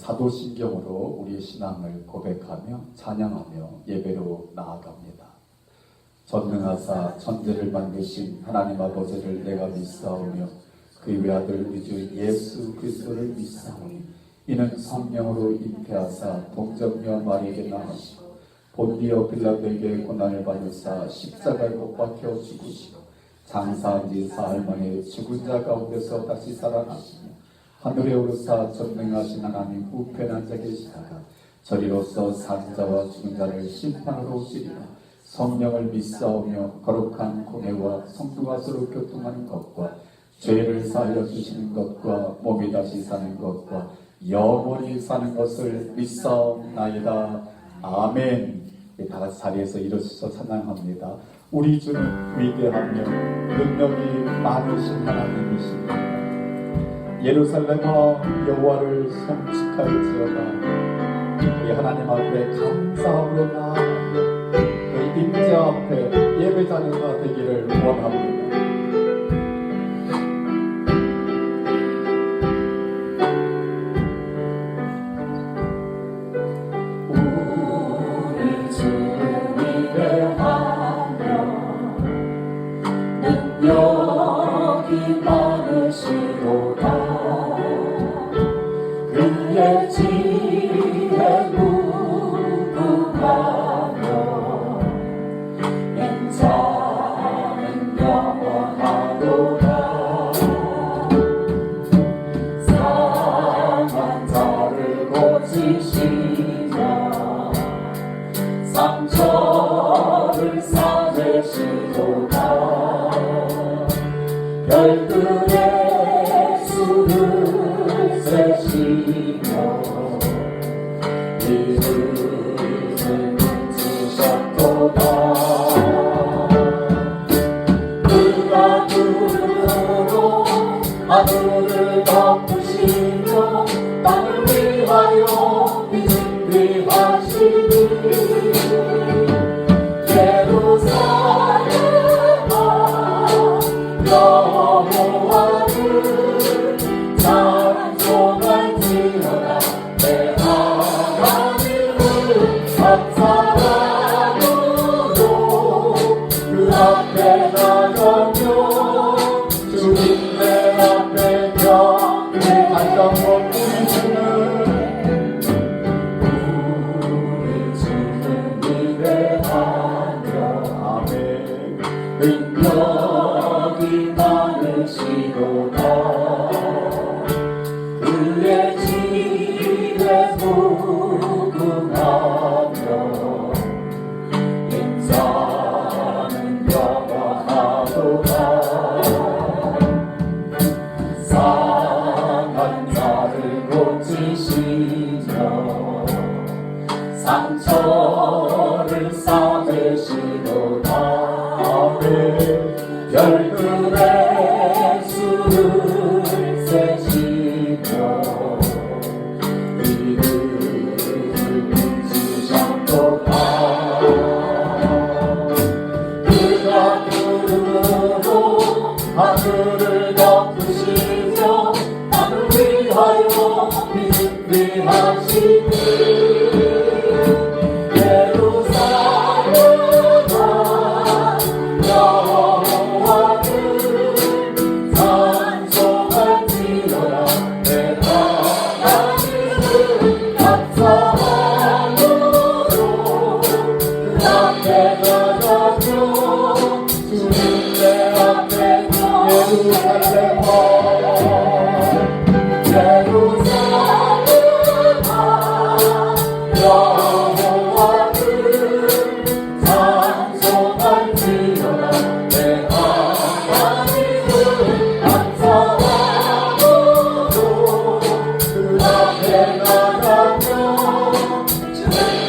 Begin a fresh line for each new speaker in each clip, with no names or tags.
사도신경으로 우리의 신앙을 고백하며 찬양하며 예배로 나아갑니다. 전능하사 천지를 만드신 하나님 아버지를 내가 믿사오며 그의 외아들 우리 주 예수 그리스도를 믿사오니 이는 성령으로 잉태하사 동정녀 마리에게 나으시고 본디오 빌라도에게 고난을 받으사 십자가에 못 박혀 죽으시고 장사한 지 사흘 만에 죽은 자 가운데서 다시 살아나시며 하늘에 오르사 전능하신 하나님 우편한 자 계시다가 저리로서 산 자와 죽은 자를 심판하러 오시리라. 성령을 믿사오며 거룩한 공예와 성도가 서로 교통하는 것과 죄를 사하여 주시는 것과 몸이 다시 사는 것과 영원히 사는 것을 믿사옵나이다. 아멘. 다 같이 자리에서 일어서서 찬양합니다. 우리 주는 위대하며 능력이 많으신 하나님이십니다. 예루살렘아 여호와를 송축할지어다. 우리 하나님 앞에 감사함으로 나아가며 그 임재 앞에 예배자녀가 되기를 원합니다.
능력이 많으시도다. 그의 지혜 무궁하며 인자는 영원하도다. 상한 자를 고치시며 상처를 싸매시도다. 별들의 수를 세시며 이름을 붙이셨도다. 그가 구름으로 하늘을 덮으시며 땅을 위하여 빛을 하시니 여호와를 찬송할지어다. 내 하나님을 감사함으로 그 앞에 나가며 주님 내 앞에 경배. 다시 한번 우리 주는 위대하며 아멘. 능력이 많으시도다. 그의 지혜 무궁하며 인자는 영원하도다. 상한 자를 고치시며 상처를 싸매시도다. 별들의 수를 세시며 이름을 붙이셨도다. 그가 구름으로 하늘을 덮으시며 땅을 위하여 빛을 하시니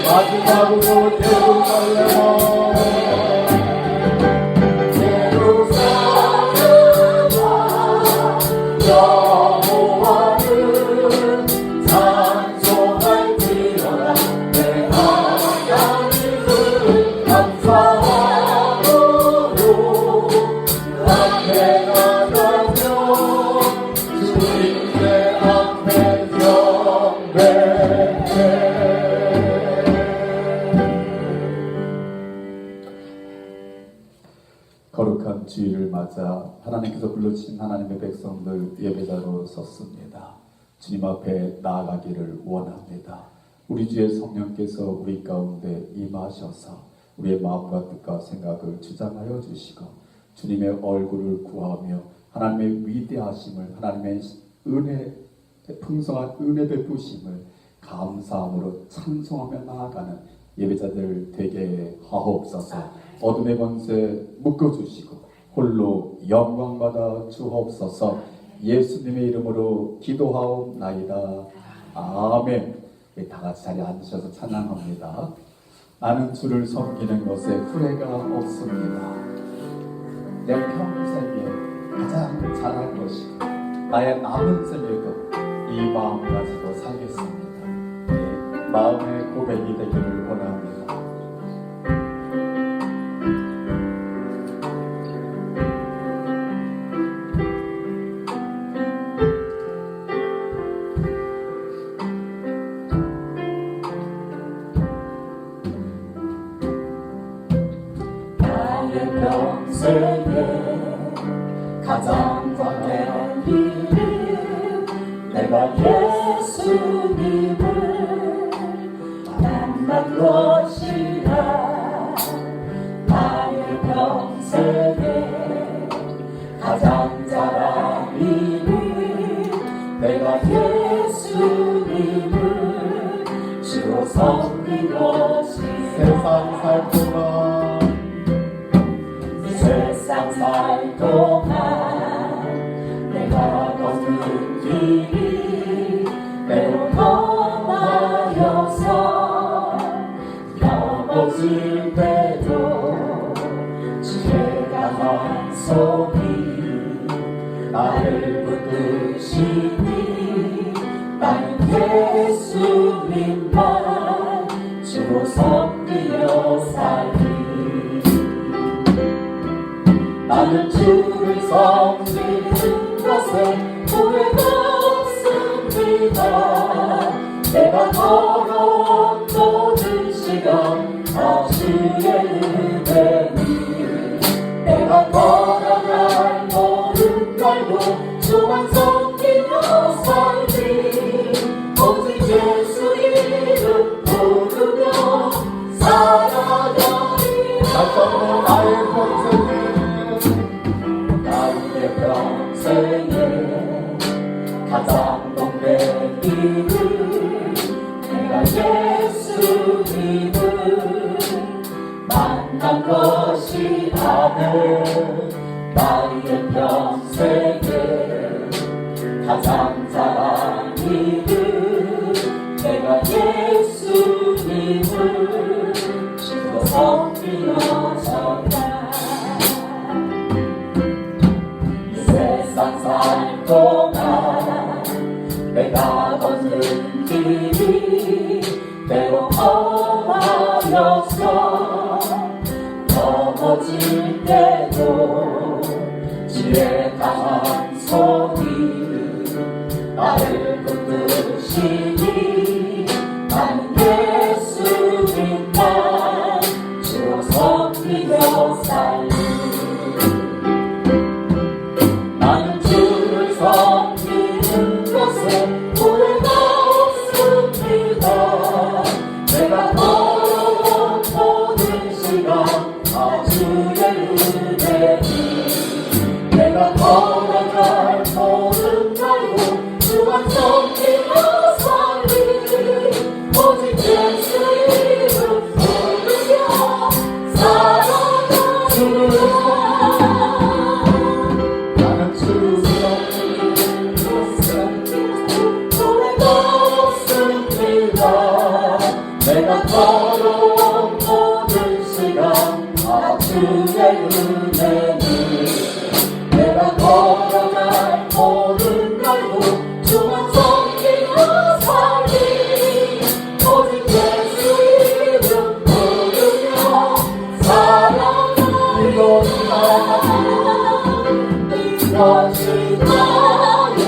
마지막으로 여호와를 찬송할지어다. 내 하나님을 감사함으로 그 앞에 나가며 주님 내 앞에 경배.
맞아 하나님께서 불러주신 하나님의 백성들 예배자로 섰습니다. 주님 앞에 나아가기를 원합니다. 우리 주의 성령께서 우리 가운데 임하셔서 우리의 마음과 뜻과 생각을 주장하여 주시고 주님의 얼굴을 구하며 하나님의 위대하심을, 하나님의 은혜, 풍성한 은혜 베푸심을 감사함으로 찬송하며 나아가는 예배자들 되게 하옵소서. 어둠의 권세 묶어주시고 홀로 영광받아 주옵소서. 예수님의 이름으로 기도하옵나이다. 아멘. 다 같이 자리에 앉으셔서 찬양합니다. 나는 주를 섬기는 것에 후회가 없습니다. 내 평생에 가장 잘할 것이고 나의 남은 생에도 이 마음 가지고 살겠습니다. 네, 마음의 고백이 되기를 원합니다.
평생에 가장 원하는 일은 내가 예수님을 만난 것이라. 나의 평생에 가장 잘한 일은 내가 예수님을 주로 섬긴 것이라.
세상 살 동안
세상 살 동안 내가 걷는 길이 때로 험하여서 넘어질 때도 주의 강한 손이 나를 붙드시니 나는 예수님만 주로 섬기며 살리. 나는 주를 섬기는 것에 후회가 없습니다. 내가 걸어온 모든 시간 다 주의 은혜니 내가 걸어갈 모든 날도 주만 섬기며 살리. 오직 예수 이름 부르며 살아가리.
나처럼 나의 평생에
평생에 가장 복된 일은 내가 예수님을 만난 것이라면 나의 평생에 가장 잘한 일은 내가 예수님을 주로 섬기며 살다. 세상 살 동안 내가 걷는 길이 때로 험하여서 넘어질 때도 주의 강한 손이 나를 붙드시니 나는 예수님만 주로 섬기며 살리. 나는 주를 섬기는 것에 후회가 없습니다. 내가 걸어온 모든 시간 다 주의 은혜니 내가 걸어갈 모든 날도 주만 섬기며 살리. 오직 예수 이름 부르며 살아가리. 내가 걸어온 모든 시간 다 주의 은혜니 내가 걸어갈 모든 날도 주만 섬기며 살리. 오직 예수 이름 부르며 살아가리. 이것이 나의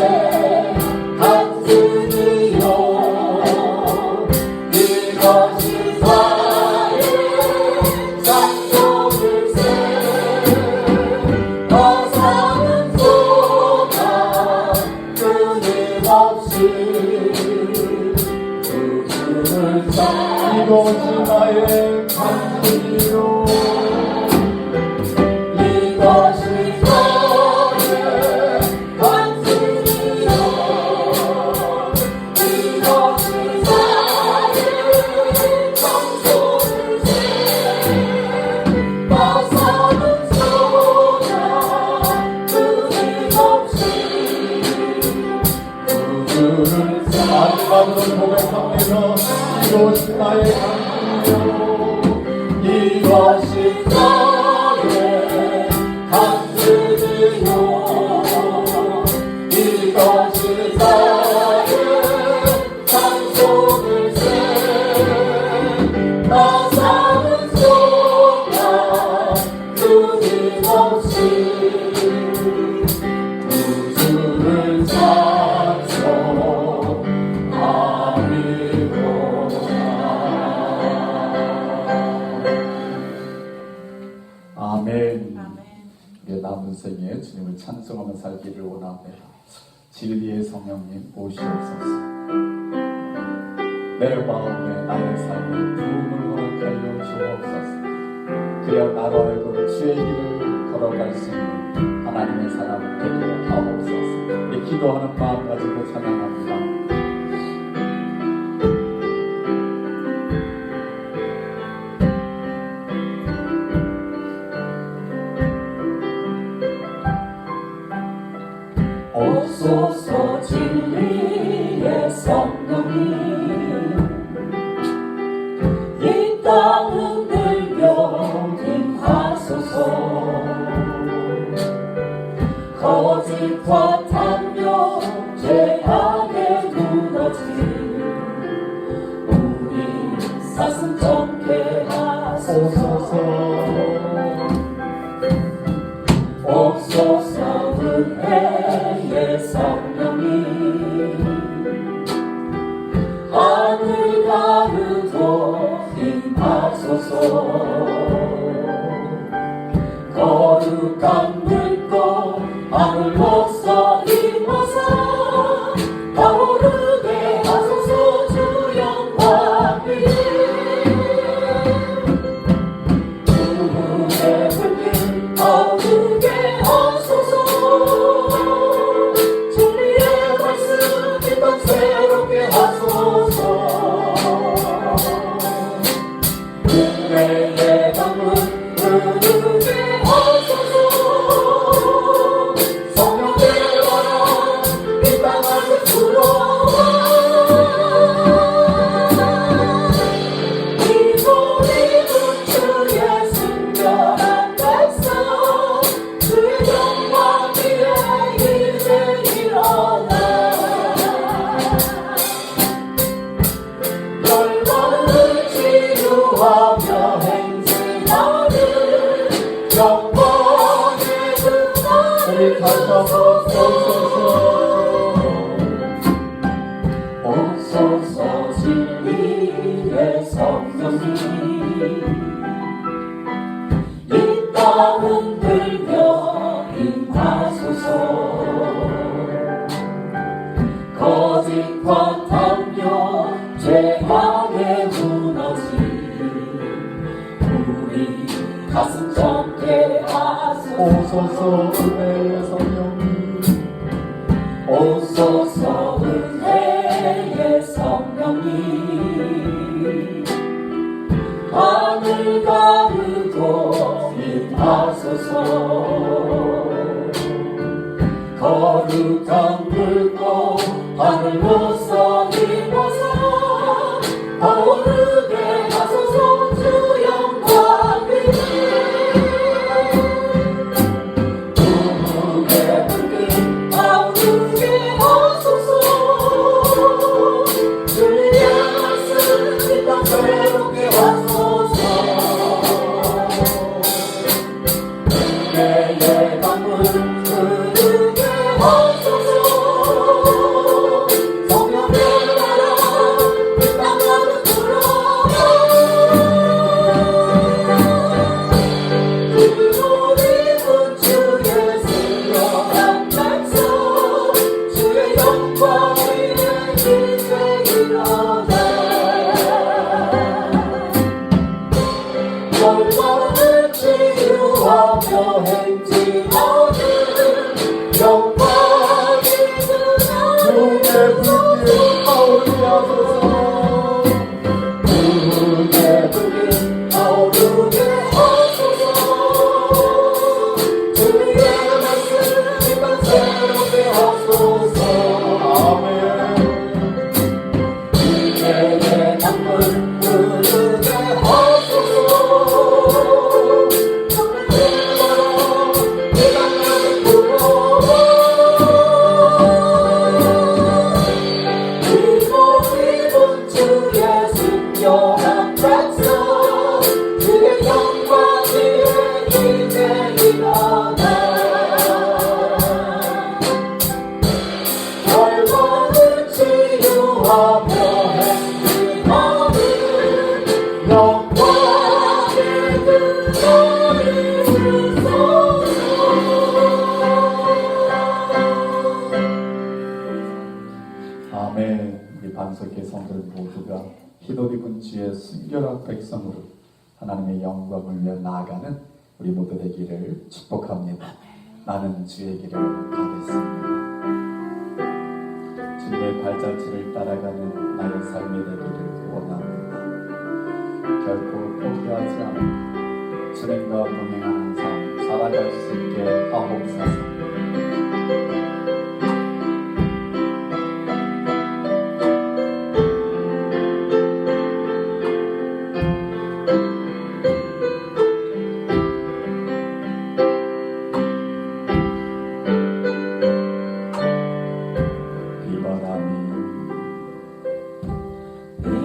간증이요 이것이
이것이 나의 간증이요
이것이 나의 간증이요 이것이 나의 정소리세 나 사는 소자 끊임없이
주를 마지막으로 고백합니다. 이것이 나의 간증이요
이것이 나의 간증이요 이것이 나의 찬송일세 나 사는 동안 끊임없이 구주를
아멘. 우리의 남은 생에 주님을 찬송하며 살기를 원합니다. 진리의 성령님 오시옵소서. 내 마음에 나의 삶에 부흥을 허락하여 주옵소서. 그래야 나로 하여금 주의 길을 걸어갈 수 있는 하나님의 사람 되게 하옵소서. 이 기도하는 마음 가지고 찬양합니다.
오소서 진리의 성령이 이 땅은 들며 임하소서 거짓과 탐욕 죄악에 무너진 우리 사슴 정케 하소서 옵소서 은혜의 성령이 하늘 가르고 임하소서 거룩한 물고 하늘로서 임하사 타오르게 하소서 주 영광이 주의 불길 타오르게 하소서 진리의 말씀 이 땅 새롭게 하소서 은혜의 강물 흐르게 하소서 성령의 바람 이 땅 안에 불어와 이 소리는 주의 순결한 백성 주의 영광 위에 이제 일어나 열방을 치유하며 행진하는 영광의
우리 다시 한번 오소서.
옵소서 진리의 성령이 이 땅은 들며 임하소서 거짓과 탐욕 죄악에 무너진 우리 가슴 정케 하소서
오소서 은혜의 성령님
오소서 은혜의 성령이 하늘 가르고 임하소서 거룩한 물고 하늘로서 임하사 타오르게 하소서 주 영광이 주의 불길 타오르게 하소서 주의 말씀 이 땅 새롭게 하소서 은혜의 강물 흐르게 하소서 성령의 바람 이 땅 안에 불어와 그리고 주의 순결한 백성 주의 영광 위에 이제 일어나 순결한 백성 주의 영광이 이제 일어나 결과를 치유하며 행진하는 영광의 그날이 주소서.
아멘. 우리 반석의 성들 모두가 흰옷 입은 주의 순결한 백성으로 하나님의 영광을 위해 나아가는 우리 모두 되기를 축복합니다. 나는 주의 길을 가겠습니다. 주님의 발자취를 따라가는 나의 삶이 되기를 원합니다. 결코 포기하지 않고 주님과 동행하는 삶 살아갈 수 있게 하옵소서.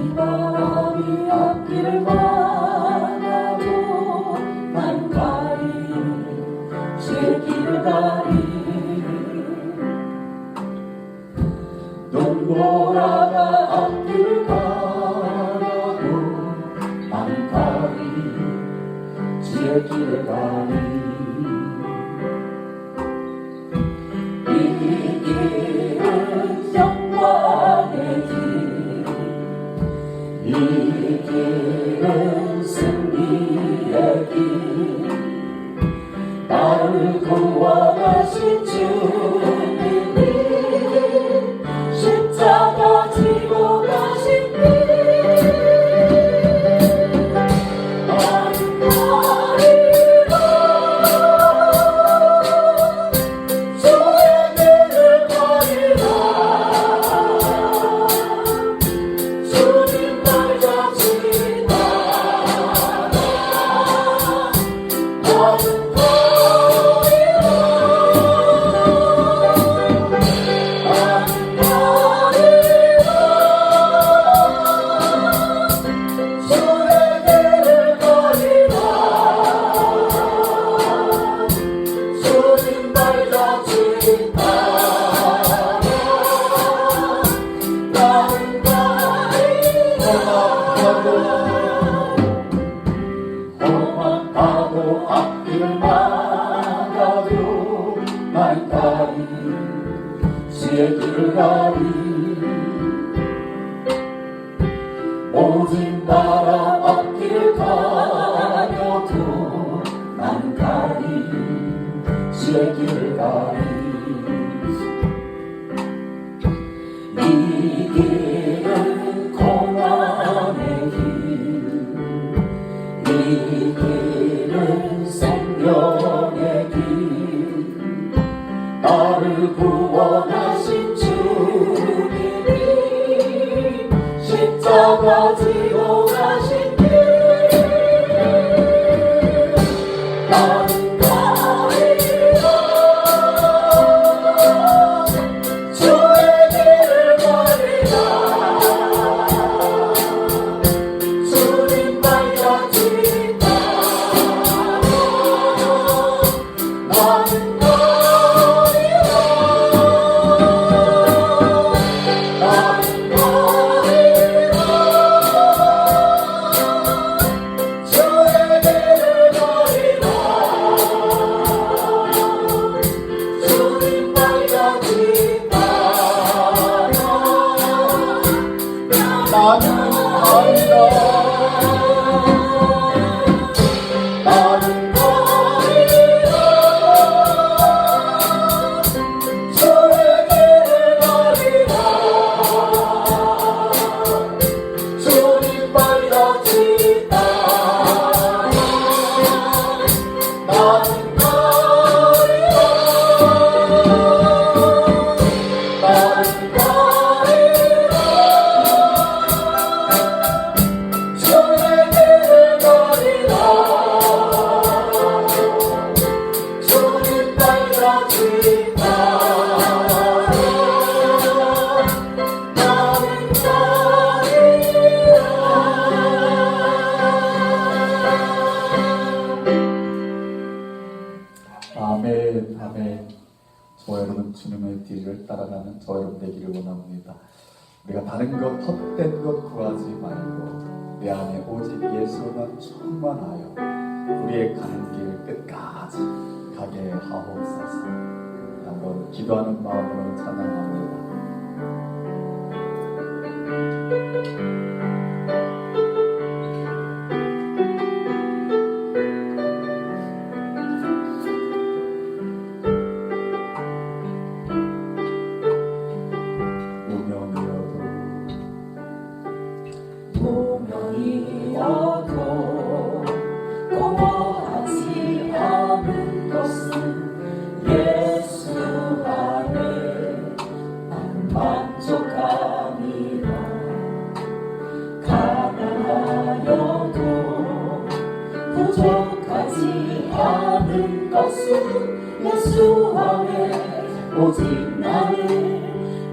비바람이 앞길을 막아도 난 가리 주의 길을 가리 눈보라가 앞길을 가려도 난 가리 주의 길을 가리 이 길은 영광의 길 이 길은 승리의 길 나를 구원하신 주님이 십자가 지고 가신 길 나는 가리라 주의 길을 가리라 주님 험한 앞길을 막아도 난 가리 주의 길을 가리 모든 바람 앞길을 가려도 난 가리 주의 길을 가리 이 길은 고난의 길 이 길은 생명의 길 나를 구원하신 주님이 십자가 지고 가신 길 나는 가리라 주의 길을 가리라 주님 발자취 나는 가리라 나는 가리라 주의 길을 가리라 주님 발자취 나는 가리라 나는 가리라 주의 길을 가리라 주님 발자취 나는 가리라 나는 가리라 주의 길을 가리라
되기를 원합니다. 우리가 다른 것, 헛된 것 구하지 말고 내 안에 오직 예수로만 충만하여 우리의 가는 길 끝까지 가게 하옵소서. 한번 기도하는 마음으로 찬양합니다.
운명이어도 공허하지 않은 것은 예수 안에 난 만족함이라. 가난하여도 부족하지 않은 것은 예수 안에 오직 나를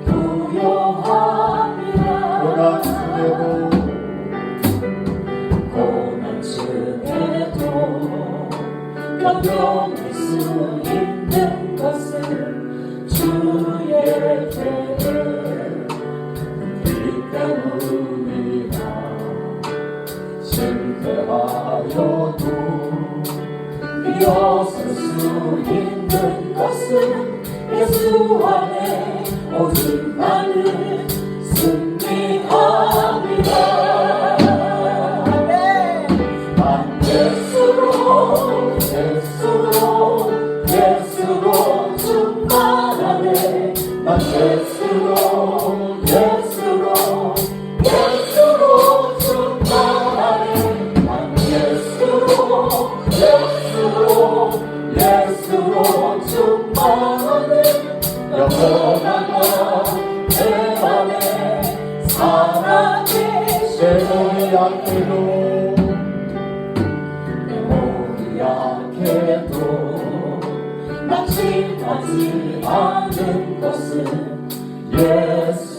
부여함이라. 고난 중에도 견뎌낼 수 있는 것은 주의 죄를 믿기 때문이라. 실패하여도 일어설 수 있는 것은 예수 안에 오직 나를 승리함이라. 예수로 충만하네. 난 예수로 충만하네. 난 예수로 충만하네. 영원한 내 안에 살아계시네. 내 몸이 약해도 낙심하지 않은 것은 예수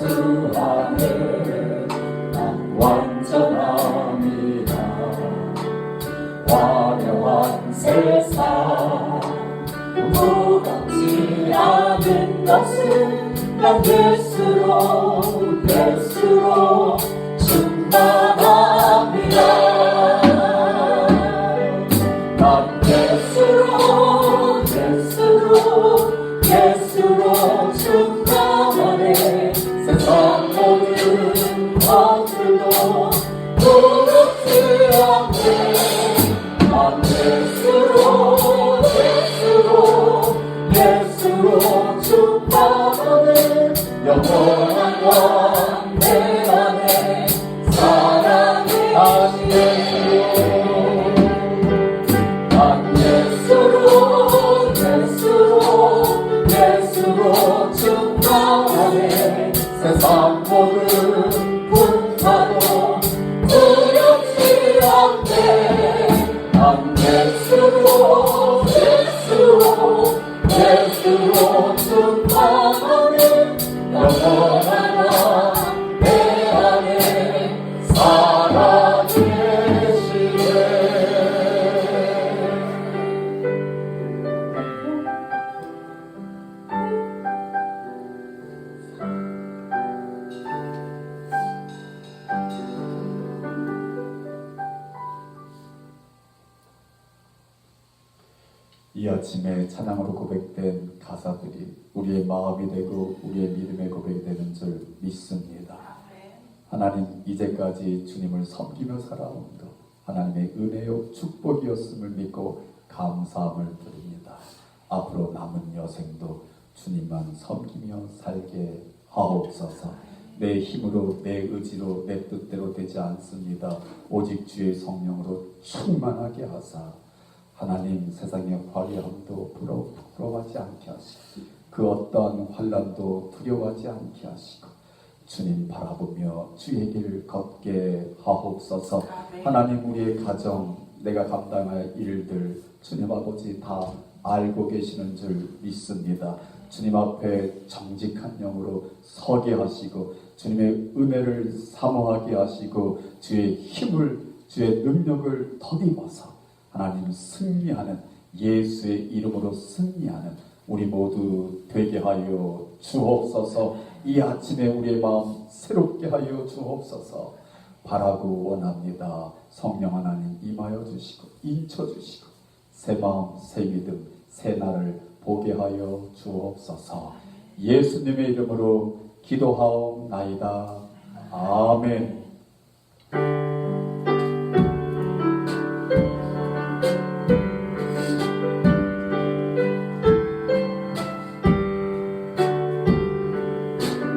안에 난 완전함이라. 화려한 세상 무겁지 않은 것은 난 예수로 충만합니다. 난 예수로 충만하네. 세상 모든 것들도 부럽지 않네. 난 예수로 충만하네. 영원한 왕 내 안에 사랑해. 난 예수로 충만하네. 세상 모든 풍파도 두렵지 않네. 난 예수로 충만하네. 영원한 왕 내 안에 살아계시네.
이 아침에 찬양으로 고백된 가사들이 우리의 마음이 되고 우리의 믿음의 고백이 되는 줄 믿습니다. 하나님, 이제까지 주님을 섬기며 살아온다. 하나님의 은혜요 축복이었음을 믿고 감사함을 드립니다. 앞으로 남은 여생도 주님만 섬기며 살게 하옵소서. 내 힘으로, 내 의지로, 내 뜻대로 되지 않습니다. 오직 주의 성령으로 충만하게 하사 하나님, 세상의 화려함도 부러워하지 않게 하시고 그 어떠한 환난도 두려워하지 않게 하시고 주님 바라보며 주의 길 걷게 하옵소서. 하나님, 우리의 가정, 내가 감당할 일들 주님 아버지 다 알고 계시는 줄 믿습니다. 주님 앞에 정직한 영으로 서게 하시고 주님의 은혜를 사모하게 하시고 주의 힘을, 주의 능력을 덧입어서 하나님 승리하는, 예수의 이름으로 승리하는 우리 모두 되게 하여 주옵소서. 이 아침에 우리의 마음 새롭게 하여 주옵소서. 바라고 원합니다. 성령 하나님 임하여 주시고 인쳐 주시고 새 마음 새 믿음 새 날을 보게 하여 주옵소서. 예수님의 이름으로 기도하옵나이다. 아멘.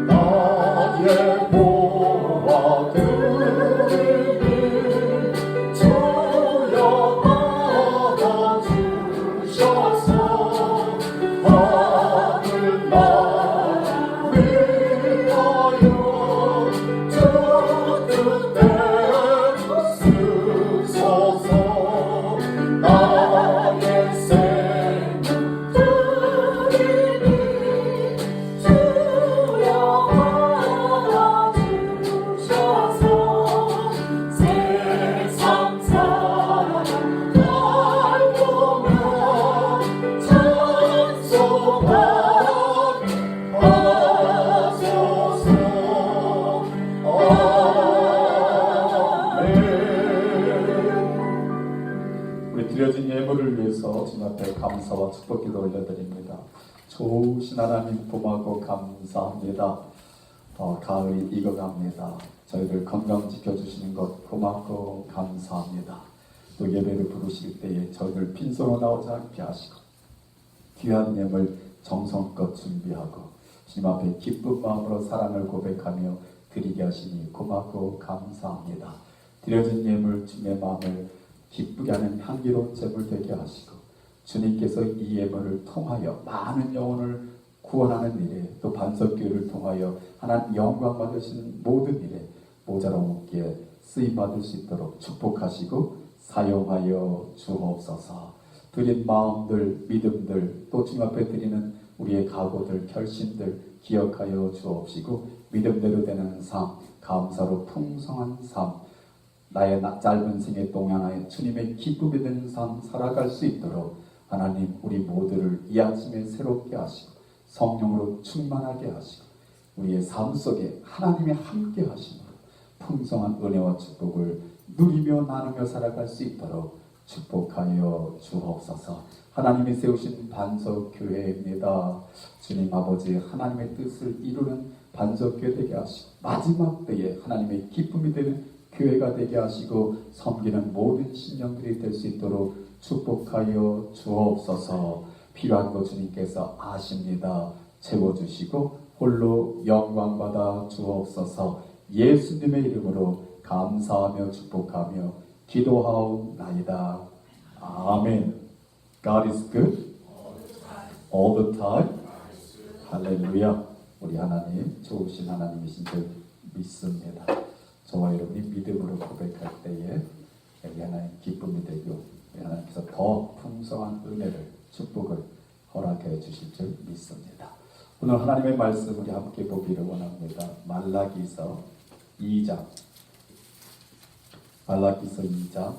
나의 보아들이 주여 받아주셔서 하늘 나를 위하여 주 뜻대로 쓰소서. 나의 생명들이니 주여 받아주셔서 세상 사랑을 보며 찬송하소서. 아멘.
우리 드려진 예물을 위해서 주님 앞에 감사와 축복기도 올려드립니다. 좋으신 하나님 고마고 감사합니다. 가을이 익어갑니다. 저희를 건강 지켜주시는 것 고맙고 감사합니다. 또 예배를 부르실 때에 저희를 빈손으로 나오지 않게 하시고 귀한 예물 정성껏 준비하고 주님 앞에 기쁜 마음으로 사랑을 고백하며 드리게 하시니 고맙고 감사합니다. 드려진 예물 주님의 마음을 기쁘게 하는 향기로운 제물 되게 하시고 주님께서 이 예물을 통하여 많은 영혼을 구원하는 일에 또 반석교회를 통하여 하나님 영광 받으시는 모든 일에 모자라없게 쓰임 받을 수 있도록 축복하시고 사용하여 주옵소서. 드린 마음들 믿음들 또 주님 앞에 드리는 우리의 각오들 결심들 기억하여 주옵시고 믿음대로 되는 삶 감사로 풍성한 삶 나의 짧은 생의 동안에 주님의 기쁨이 되는 삶 살아갈 수 있도록 하나님 우리 모두를 이 아침에 새롭게 하시고 성령으로 충만하게 하시고 우리의 삶 속에 하나님이 함께 하심으로 풍성한 은혜와 축복을 누리며 나누며 살아갈 수 있도록 축복하여 주옵소서. 하나님이 세우신 반석교회입니다. 주님 아버지 하나님의 뜻을 이루는 반석교회 되게 하시고 마지막 때에 하나님의 기쁨이 되는 교회가 되게 하시고 섬기는 모든 신령들이 될 수 있도록 축복하여 주옵소서. 필요한 것 주님께서 아십니다. 채워주시고 홀로 영광받아 주옵소서. 예수님의 이름으로 감사하며 축복하며 기도하옵나이다. 아멘. God is good all the time. 할렐루야. 우리 하나님 좋으신 하나님이신 줄 믿습니다. 저와 여러분이 믿음으로 고백할 때에 우리 하나님 기쁨이 되고 우리 하나님께서 더 풍성한 은혜를 축복을 허락해 주실 줄 믿습니다. 오늘 하나님의 말씀 우리 함께 보기를 원합니다. 말라기서 2장 말라기서 2장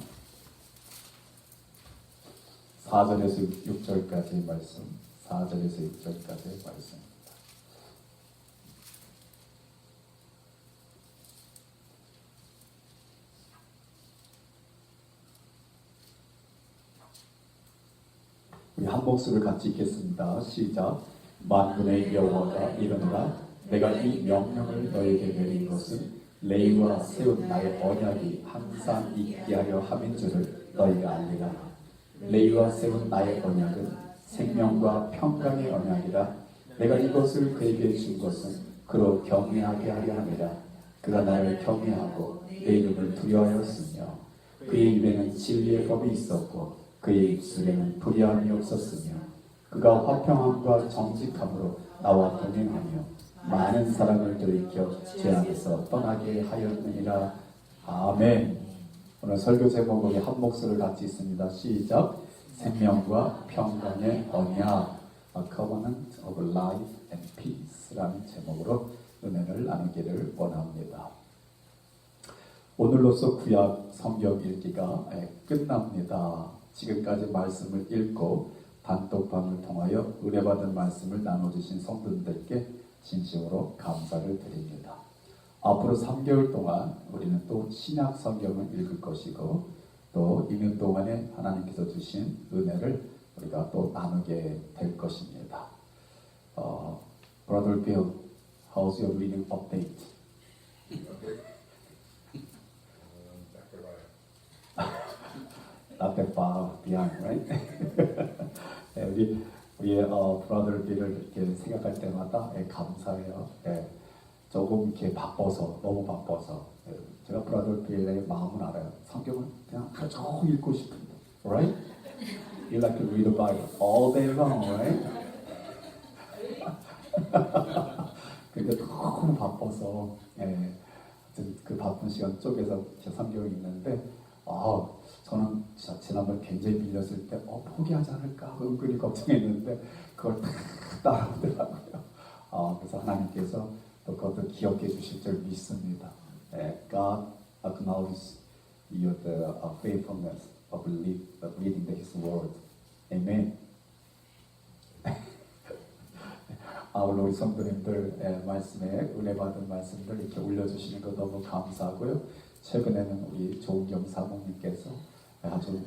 4절에서 6절까지의 말씀 4절에서 6절까지의 말씀 우리 한 목소리를 같이 읽겠습니다. 시작. 만군의 여호와가 이르노라 내가 이 명령을 너에게 내린 것은 레위와 세운 나의 언약이 항상 있게 하려 함인 줄을 너희가 알리라. 레위와 세운 나의 언약은 생명과 평강의 언약이라. 내가 이것을 그에게 준 것은 그로 경외하게 하려 함이라. 그가 나를 경외하고 내 이름을 두려워하였으며 그의 입에는 진리의 법이 있었고 그의 입술에는 불의함이 없었으며 그가 화평함과 정직함으로 나와 동행하며 많은 사람을 돌이켜 죄악에서 떠나게 하였느니라. 아멘. 오늘 설교 제목이 한 목소리를 같이 있습니다. 시작. 생명과 평강의 언약, A Covenant of Life and Peace라는 제목으로 은혜를 나누기를 원합니다. 오늘로써 구약 성경 읽기가 끝납니다. 지금까지 말씀을 읽고 단톡방을 통하여 은혜받은 말씀을 나눠주신 성도들께 진심으로 감사를 드립니다. 앞으로 3개월 동안 우리는 또 신약 성경을 읽을 것이고 또 읽는 동안에 하나님께서 주신 은혜를 우리가 또 나누게 될 것입니다. Brother Bill, how's your reading update? Not that far behind, right? 네, 우리의 Brother Bill을 이렇게 생각할 때마다 감사해요. 네, 조금 이렇게 바빠서, 너무 바빠서. 제가 Brother Bill의 마음은 알아요. 성경을 그냥 하루 종일 읽고 싶은데, right? You like to read the Bible all day long, right? 근데 너무 바빠서 그 바쁜 시간 쪽에서 제 성경을 읽는데 저는 지난번 굉장히 밀렸을 때 포기하지 않을까 하고 은근히 걱정했는데 그걸 다 따라오더라고요. 그래서 하나님께서 또 그것도 기억해 주실 줄 믿습니다. God acknowledges your faithfulness of reading His Word. Amen. 오늘 우리 성도님들 말씀에 은혜 받은 말씀들 이렇게 올려주시는 거 너무 감사하고요. 최근에는 우리 조은경 사모님께서 아주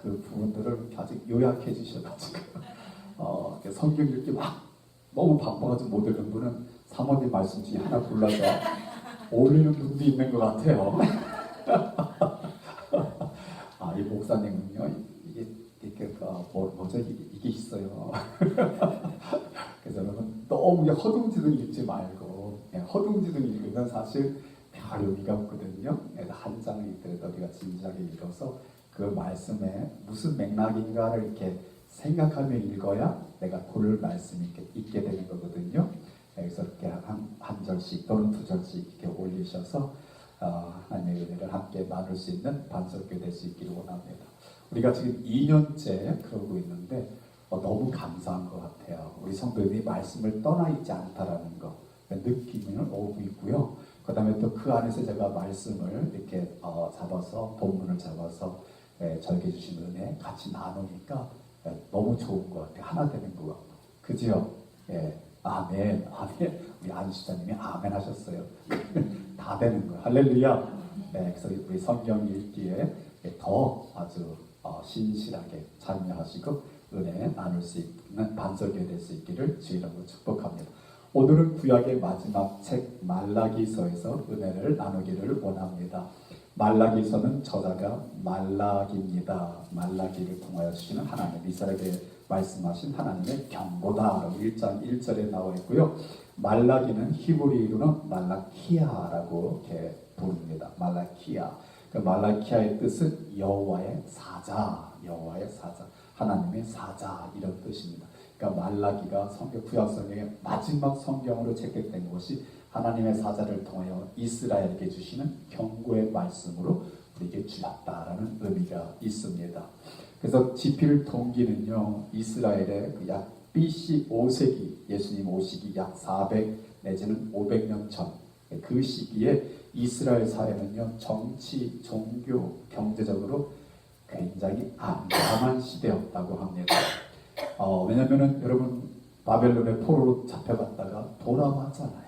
그 부분들을 아주 요약해 주셔가지고 성경 읽기 막 너무 바빠가지고 못 읽는 분은 사모님 말씀 중에 하나 골라서 올리는 분도 있는 것 같아요. 이 목사님은요 이게 뭐죠 이게 있어요. 그래서 여러분 너무 허둥지둥 읽지 말고 허둥지둥 읽으면 사실 별 의미가 없거든요. 한 장을 읽더라도 우리가 진지하게 읽어서 그 말씀에 무슨 맥락인가를 이렇게 생각하며 읽어야 내가 고를 말씀이 있게 되는 거거든요. 그래서 이렇게 한 절씩 또는 두 절씩 이렇게 올리셔서 하나님의 은혜를 함께 나눌 수 있는 반석교 될 수 있기를 원합니다. 우리가 지금 2년째 그러고 있는데 너무 감사한 것 같아요. 우리 성도들이 말씀을 떠나 있지 않다라는 거 느낌을 오고 있고요. 그 다음에 또 그 안에서 제가 말씀을 이렇게 잡아서 본문을 잡아서 저에게 주신 은혜 같이 나누니까 너무 좋은 것 같아요. 하나 되는 것 같고 그죠? 아멘. 우리 안수자님이 아멘 하셨어요. 다 되는 거예요. 할렐루야. 그래서 우리 성경 읽기에 더 아주 신실하게 참여하시고 은혜 나눌 수 있는 반석이 될 수 있기를 주 이름으로 축복합니다. 오늘은 구약의 마지막 책 말라기서에서 은혜를 나누기를 원합니다. 말라기서는 저자가 말라기입니다. 말라기를 통하여 주시는 하나님, 이스라엘에게 말씀하신 하나님의 경고다라고 1장 1절에 나와 있고요. 말라기는 히브리어로는 말라키아라고 이렇게 부릅니다. 말라키아. 그 말라키아의 뜻은 여호와의 사자, 여호와의 사자, 하나님의 사자 이런 뜻입니다. 그러니까 말라기가 구약 성경의 마지막 성경으로 채택된 것이 하나님의 사자를 통하여 이스라엘에게 주시는 경고의 말씀으로 우리에게 주셨다라는 의미가 있습니다. 그래서 지필 동기는요, 이스라엘의 약 BC 5세기, 예수님 오시기 약 400 내지는 500년 전 그 시기에 이스라엘 사회는요, 정치, 종교, 경제적으로 굉장히 암담한 시대였다고 합니다. 왜냐면은 여러분 바벨론의 포로로 잡혀갔다가 돌아왔잖아요.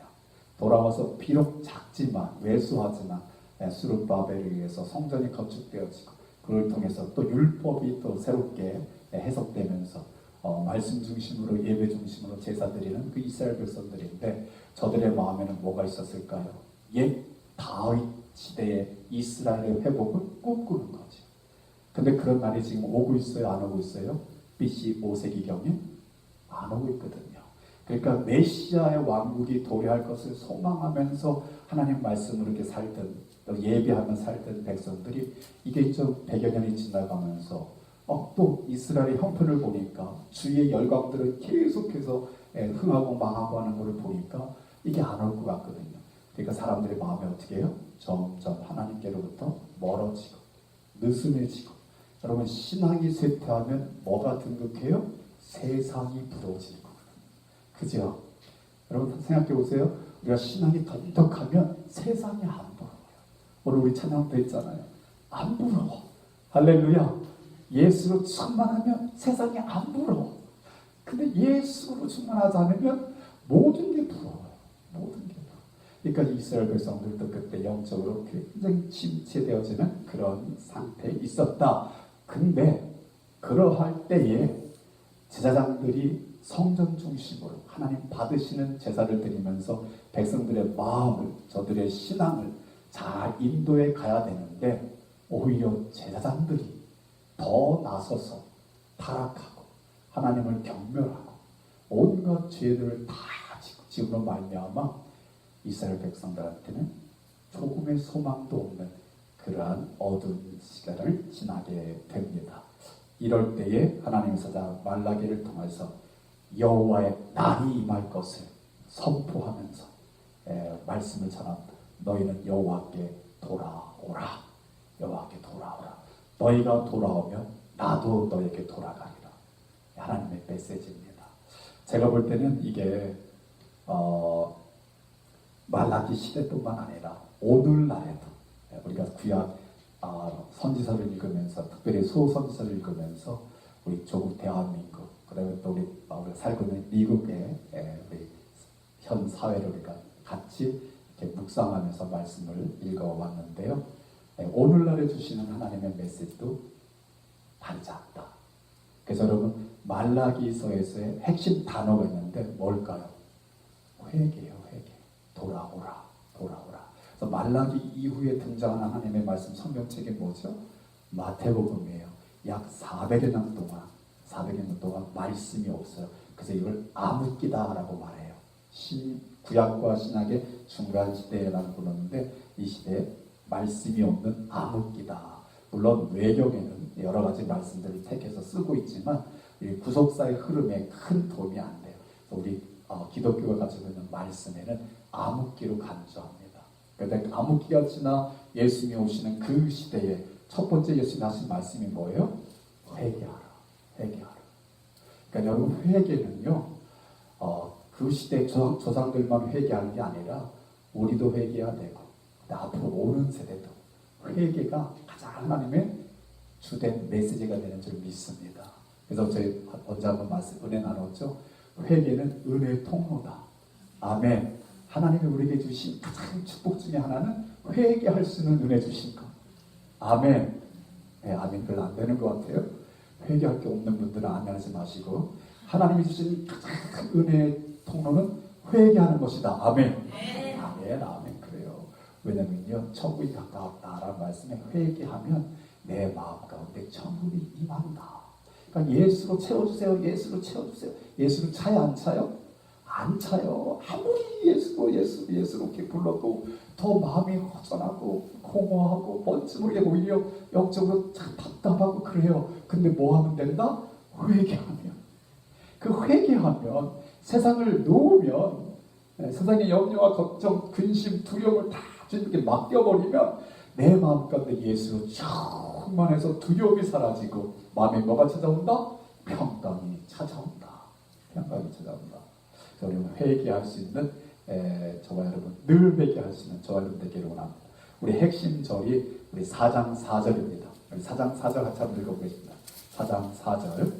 돌아와서 비록 작지만 왜소하지만 스룹바벨에 의해서 성전이 건축되어지고 그걸 통해서 또 율법이 또 새롭게 해석되면서 말씀 중심으로 예배 중심으로 제사 드리는 그 이스라엘 백성들인데 저들의 마음에는 뭐가 있었을까요? 옛 다윗 시대의 이스라엘의 회복을 꿈꾸는 거죠. 근데 그런 날이 지금 오고 있어요? 안 오고 있어요? BC 5세기경에 안 오고 있거든요. 그러니까 메시아의 왕국이 도래할 것을 소망하면서 하나님 말씀으로 이렇게 살던 예배하며 살던 백성들이 이게 좀 100여 년이 지나가면서 또 이스라엘의 형편을 보니까 주의 열강들은 계속해서 흥하고 망하고 하는 것을 보니까 이게 안 올 것 같거든요. 그러니까 사람들의 마음이 어떻게 해요? 점점 하나님께로부터 멀어지고 느슨해지고 여러분 신앙이 쇠퇴하면 뭐가 등극해요? 세상이 부러지는 거거든요. 그죠? 여러분 생각해 보세요. 우리가 신앙이 던덕하면 세상이 안 부러워요. 오늘 우리 찬양도 했잖아요. 안 부러워. 할렐루야. 예수로 충만하면 세상이 안 부러워. 근데 예수로 충만하지 않으면 모든 게 부러워요. 모든 게 다. 그러니까 이스라엘 백성들도 그때 영적으로 굉장히 침체되어지는 그런 상태에 있었다. 근데 그러할 때에 제사장들이 성전 중심으로 하나님 받으시는 제사를 드리면서 백성들의 마음을, 저들의 신앙을 잘 인도해 가야 되는데 오히려 제사장들이 더 나서서 타락하고 하나님을 경멸하고 온갖 죄들을 다 지음으로 말미암아 이스라엘 백성들한테는 조금의 소망도 없는 그러한 어두운 시간을 지나게 됩니다. 이럴 때에 하나님의 사자 말라기를 통해서 여호와의 날이 임할 것을 선포하면서 말씀을 전합니다. 너희는 여호와께 돌아오라. 여호와께 돌아오라. 너희가 돌아오면 나도 너에게 돌아가리라. 하나님의 메시지입니다. 제가 볼 때는 이게 말라기 시대뿐만 아니라 오늘날에도 우리가 구약 선지서를 읽으면서, 특별히 소선지서를 읽으면서 우리 조국 대한민국, 그다음에 또 우리 살고 있는 미국의 우리 현 사회를 우리가 같이 이렇게 묵상하면서 말씀을 읽어왔는데요. 오늘날에 주시는 하나님의 메시지도 다르지 않다. 그래서 여러분 말라기서에서의 핵심 단어가 있는데 뭘까요? 회개예요. 회개. 돌아오라. 돌아오라. 그래서 말라기 이후에 등장하는 하나님의 말씀 성경책이 뭐죠? 마태복음이에요. 약 400여 년 동안 말씀이 없어요. 그래서 이걸 암흑기다라고 말해요. 구약과 신약의 중간 시대라고 부르는데 이 시대에 말씀이 없는 암흑기다. 물론 외경에는 여러 가지 말씀들을 택해서 쓰고 있지만 구속사의 흐름에 큰 도움이 안 돼요. 우리 기독교가 가지고 있는 말씀에는 암흑기로 간주합니다. 그런데 암흑기가 지나 예수님이 오시는 그 시대에 첫 번째 예수님이 하신 말씀이 뭐예요? 회개하라. 회개하라. 그러니까 여러분 회개는요, 그 시대 조상들만 회개하는 게 아니라 우리도 회개해야 되고 앞으로 오는 세대도 회개가 가장 하나님의 주된 메시지가 되는 줄 믿습니다. 그래서 저희 언제 한번 은혜 나눴죠. 회개는 은혜의 통로다. 아멘. 하나님이 우리에게 주신 가장 축복 중에 하나는 회개할 수 있는 은혜 주신 것. 아멘. 네, 아멘 별로 안 되는 것 같아요. 회개할 게 없는 분들은 아멘 하지 마시고, 하나님이 주신 가장 은혜의 통로는 회개하는 것이다. 아멘. 아멘. 아멘. 그래요. 왜냐면요, 천국이 가까웠다라는 말씀에 회개하면 내 마음 가운데 천국이 임한다. 그러니까 예수로 채워주세요. 예수로 채워주세요. 예수를 차요? 안 차요? 안 차요. 아무리 예수로 이렇게 불러도 더 마음이 허전하고 공허하고 뭔지 모르게 오히려 영적으로 참 답답하고 그래요. 근데 뭐 하면 된다? 회개하면. 그 회개하면 세상을 놓으면, 세상의 염려와 걱정, 근심, 두려움을 다 주님께 맡겨버리면 내 마음 가운데 예수로 충만해서 두려움이 사라지고 마음에 뭐가 찾아온다? 평강이 찾아온다. 평강이 찾아온다. 우리는 회개할 수 있는 저와 여러분 늘 회개할 수 있는 저와 여러분 되기를 원합니다. 우리 핵심 절이 우리 4장 4절입니다. 우리 4장 4절 같이 한번 읽어보겠습니다. 4장 4절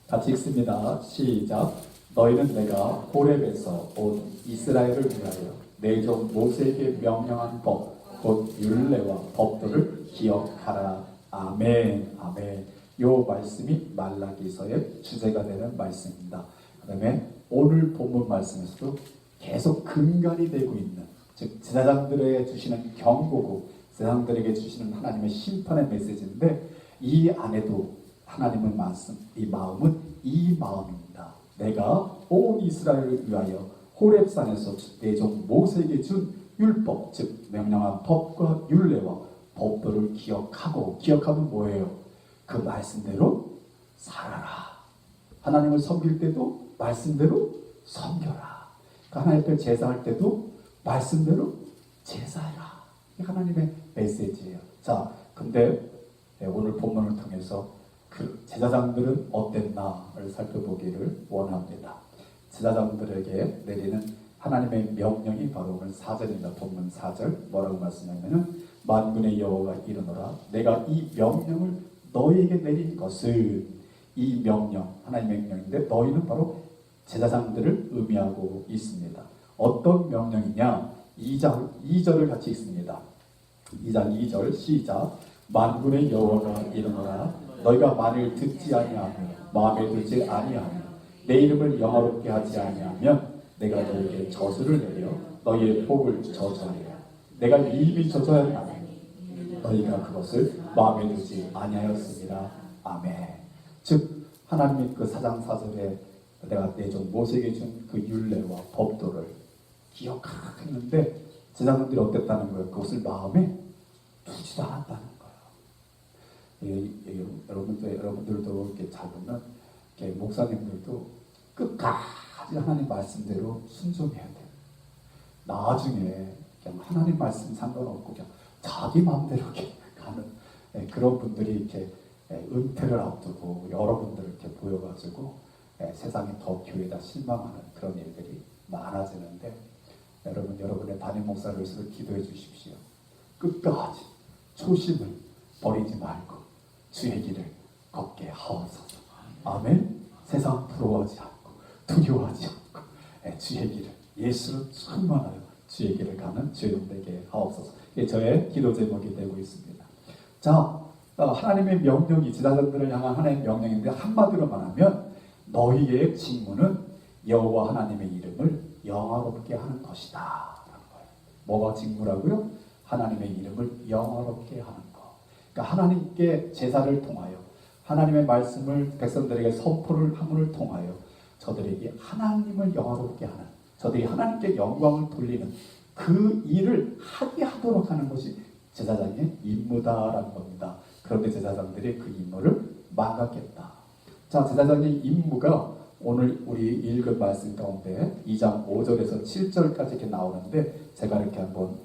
같이 읽습니다. 시작. 너희는 내가 호렙에서 온 이스라엘을 위하여 내 종 모세에게 명령한 법 곧 율례와 법도를 기억하라. 아멘. 아멘. 요 말씀이 말라기서의 주제가 되는 말씀입니다. 그 다음에 오늘 본문 말씀에서도 계속 근간이 되고 있는, 즉 제사장들에게 주시는 경고고 제사장들에게 주시는 하나님의 심판의 메시지인데, 이 안에도 하나님의 말씀, 이 마음은 이 마음입니다. 내가 온 이스라엘을 위하여 호렙산에서 내 종 모세에게 준 율법, 즉 명령한 법과 율례와 법도를 기억하면 뭐예요? 그 말씀대로 살아라. 하나님을 섬길 때도 말씀대로 섬겨라. 하나님 앞에 제사할 때도 말씀대로 제사해라. 이게 하나님의 메시지예요. 자, 근데 오늘 본문을 통해서 그 제사장들은 어땠나를 살펴보기를 원합니다. 제사장들에게 내리는 하나님의 명령이 바로 오늘 4절입니다. 본문 4절 뭐라고 말씀하냐면은 만군의 여호와가 이르노라 내가 이 명령을 너희에게 내린 것은, 이 명령 하나님의 명령인데 너희는 바로 제사장들을 의미하고 있습니다. 어떤 명령이냐? 2장 2절을 같이 읽습니다. 2장 2절 시작. 만군의 여호와가 이르노라 너희가 만일 듣지 아니하며 마음에 들지 아니하며 내 이름을 영화롭게 하지 아니하면 내가 너희에게 저주를 내려 너희의 복을 저주하리라. 내가 이미 저주하였나니 너희가 그것을 마음에 들지 아니하였습니다. 아멘. 즉 하나님이 그 4장 4절에 내가 내준 모세에게 준 그 율례와 법도를 기억했는데 제자들이 어땠다는 거예요? 그것을 마음에 두지도 않았다는 거예요. 여러분들도 이렇게 잘 보면 이렇게 목사님들도 끝까지 하나님 말씀대로 순종해야 돼요. 나중에 그냥 하나님 말씀 상관없고 그냥 자기 마음대로 이렇게 가는 그런 분들이 이렇게 은퇴를 앞두고 여러분들을 이렇게 보여가지고 세상에 더 교회에다 실망하는 그런 일들이 많아지는데 여러분의 담임 목사를 위해서 기도해 주십시오. 끝까지 초심을 버리지 말고 주의 길을 걷게 하옵소서. 아멘. 세상 부러워하지 않고 두려워하지 않고 주의 길을 예수로 충만하여 주의 길을 가는 주의 되게 하옵소서. 이게 저의 기도 제목이 되고 있습니다. 자, 하나님의 명령이 제자들을 향한 하나님의 명령인데 한마디로 말하면 너희의 직무는 여호와 하나님의 이름을 영화롭게 하는 것이다 라는 거예요. 뭐가 직무라고요? 하나님의 이름을 영화롭게 하는 것. 그러니까 하나님께 제사를 통하여 하나님의 말씀을 백성들에게 선포를 함을 통하여 저들에게 하나님을 영화롭게 하는, 저들이 하나님께 영광을 돌리는 그 일을 하게 하도록 하는 것이 제사장의 임무다라는 겁니다. 그런데 제사장들이 그 임무를 망각했다. 자, 제사장의 임무가 오늘 우리 읽은 말씀 가운데 2장 5절에서 7절까지 이렇게 나오는데 제가 이렇게 한번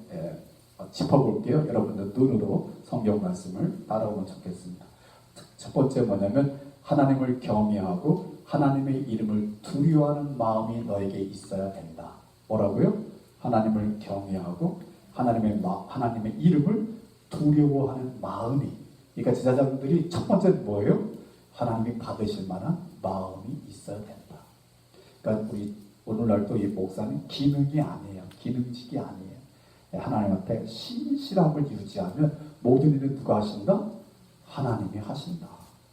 짚어볼게요. 여러분들 눈으로 성경 말씀을 따라오면 좋겠습니다. 첫 번째 뭐냐면 하나님을 경외하고 하나님의 이름을 두려워하는 마음이 너에게 있어야 된다. 뭐라고요? 하나님을 경외하고 하나님의 이름을 두려워하는 마음이. 그러니까 제사장들이 첫 번째는 뭐예요? 하나님이 받으실 만한 마음이 있어야 된다. 그러니까 우리 오늘날도 이 목사는 기능이 아니에요. 기능직이 아니에요. 하나님 앞에 신실함을 유지하면 모든 일을 누가 하신다? 하나님이 하신다.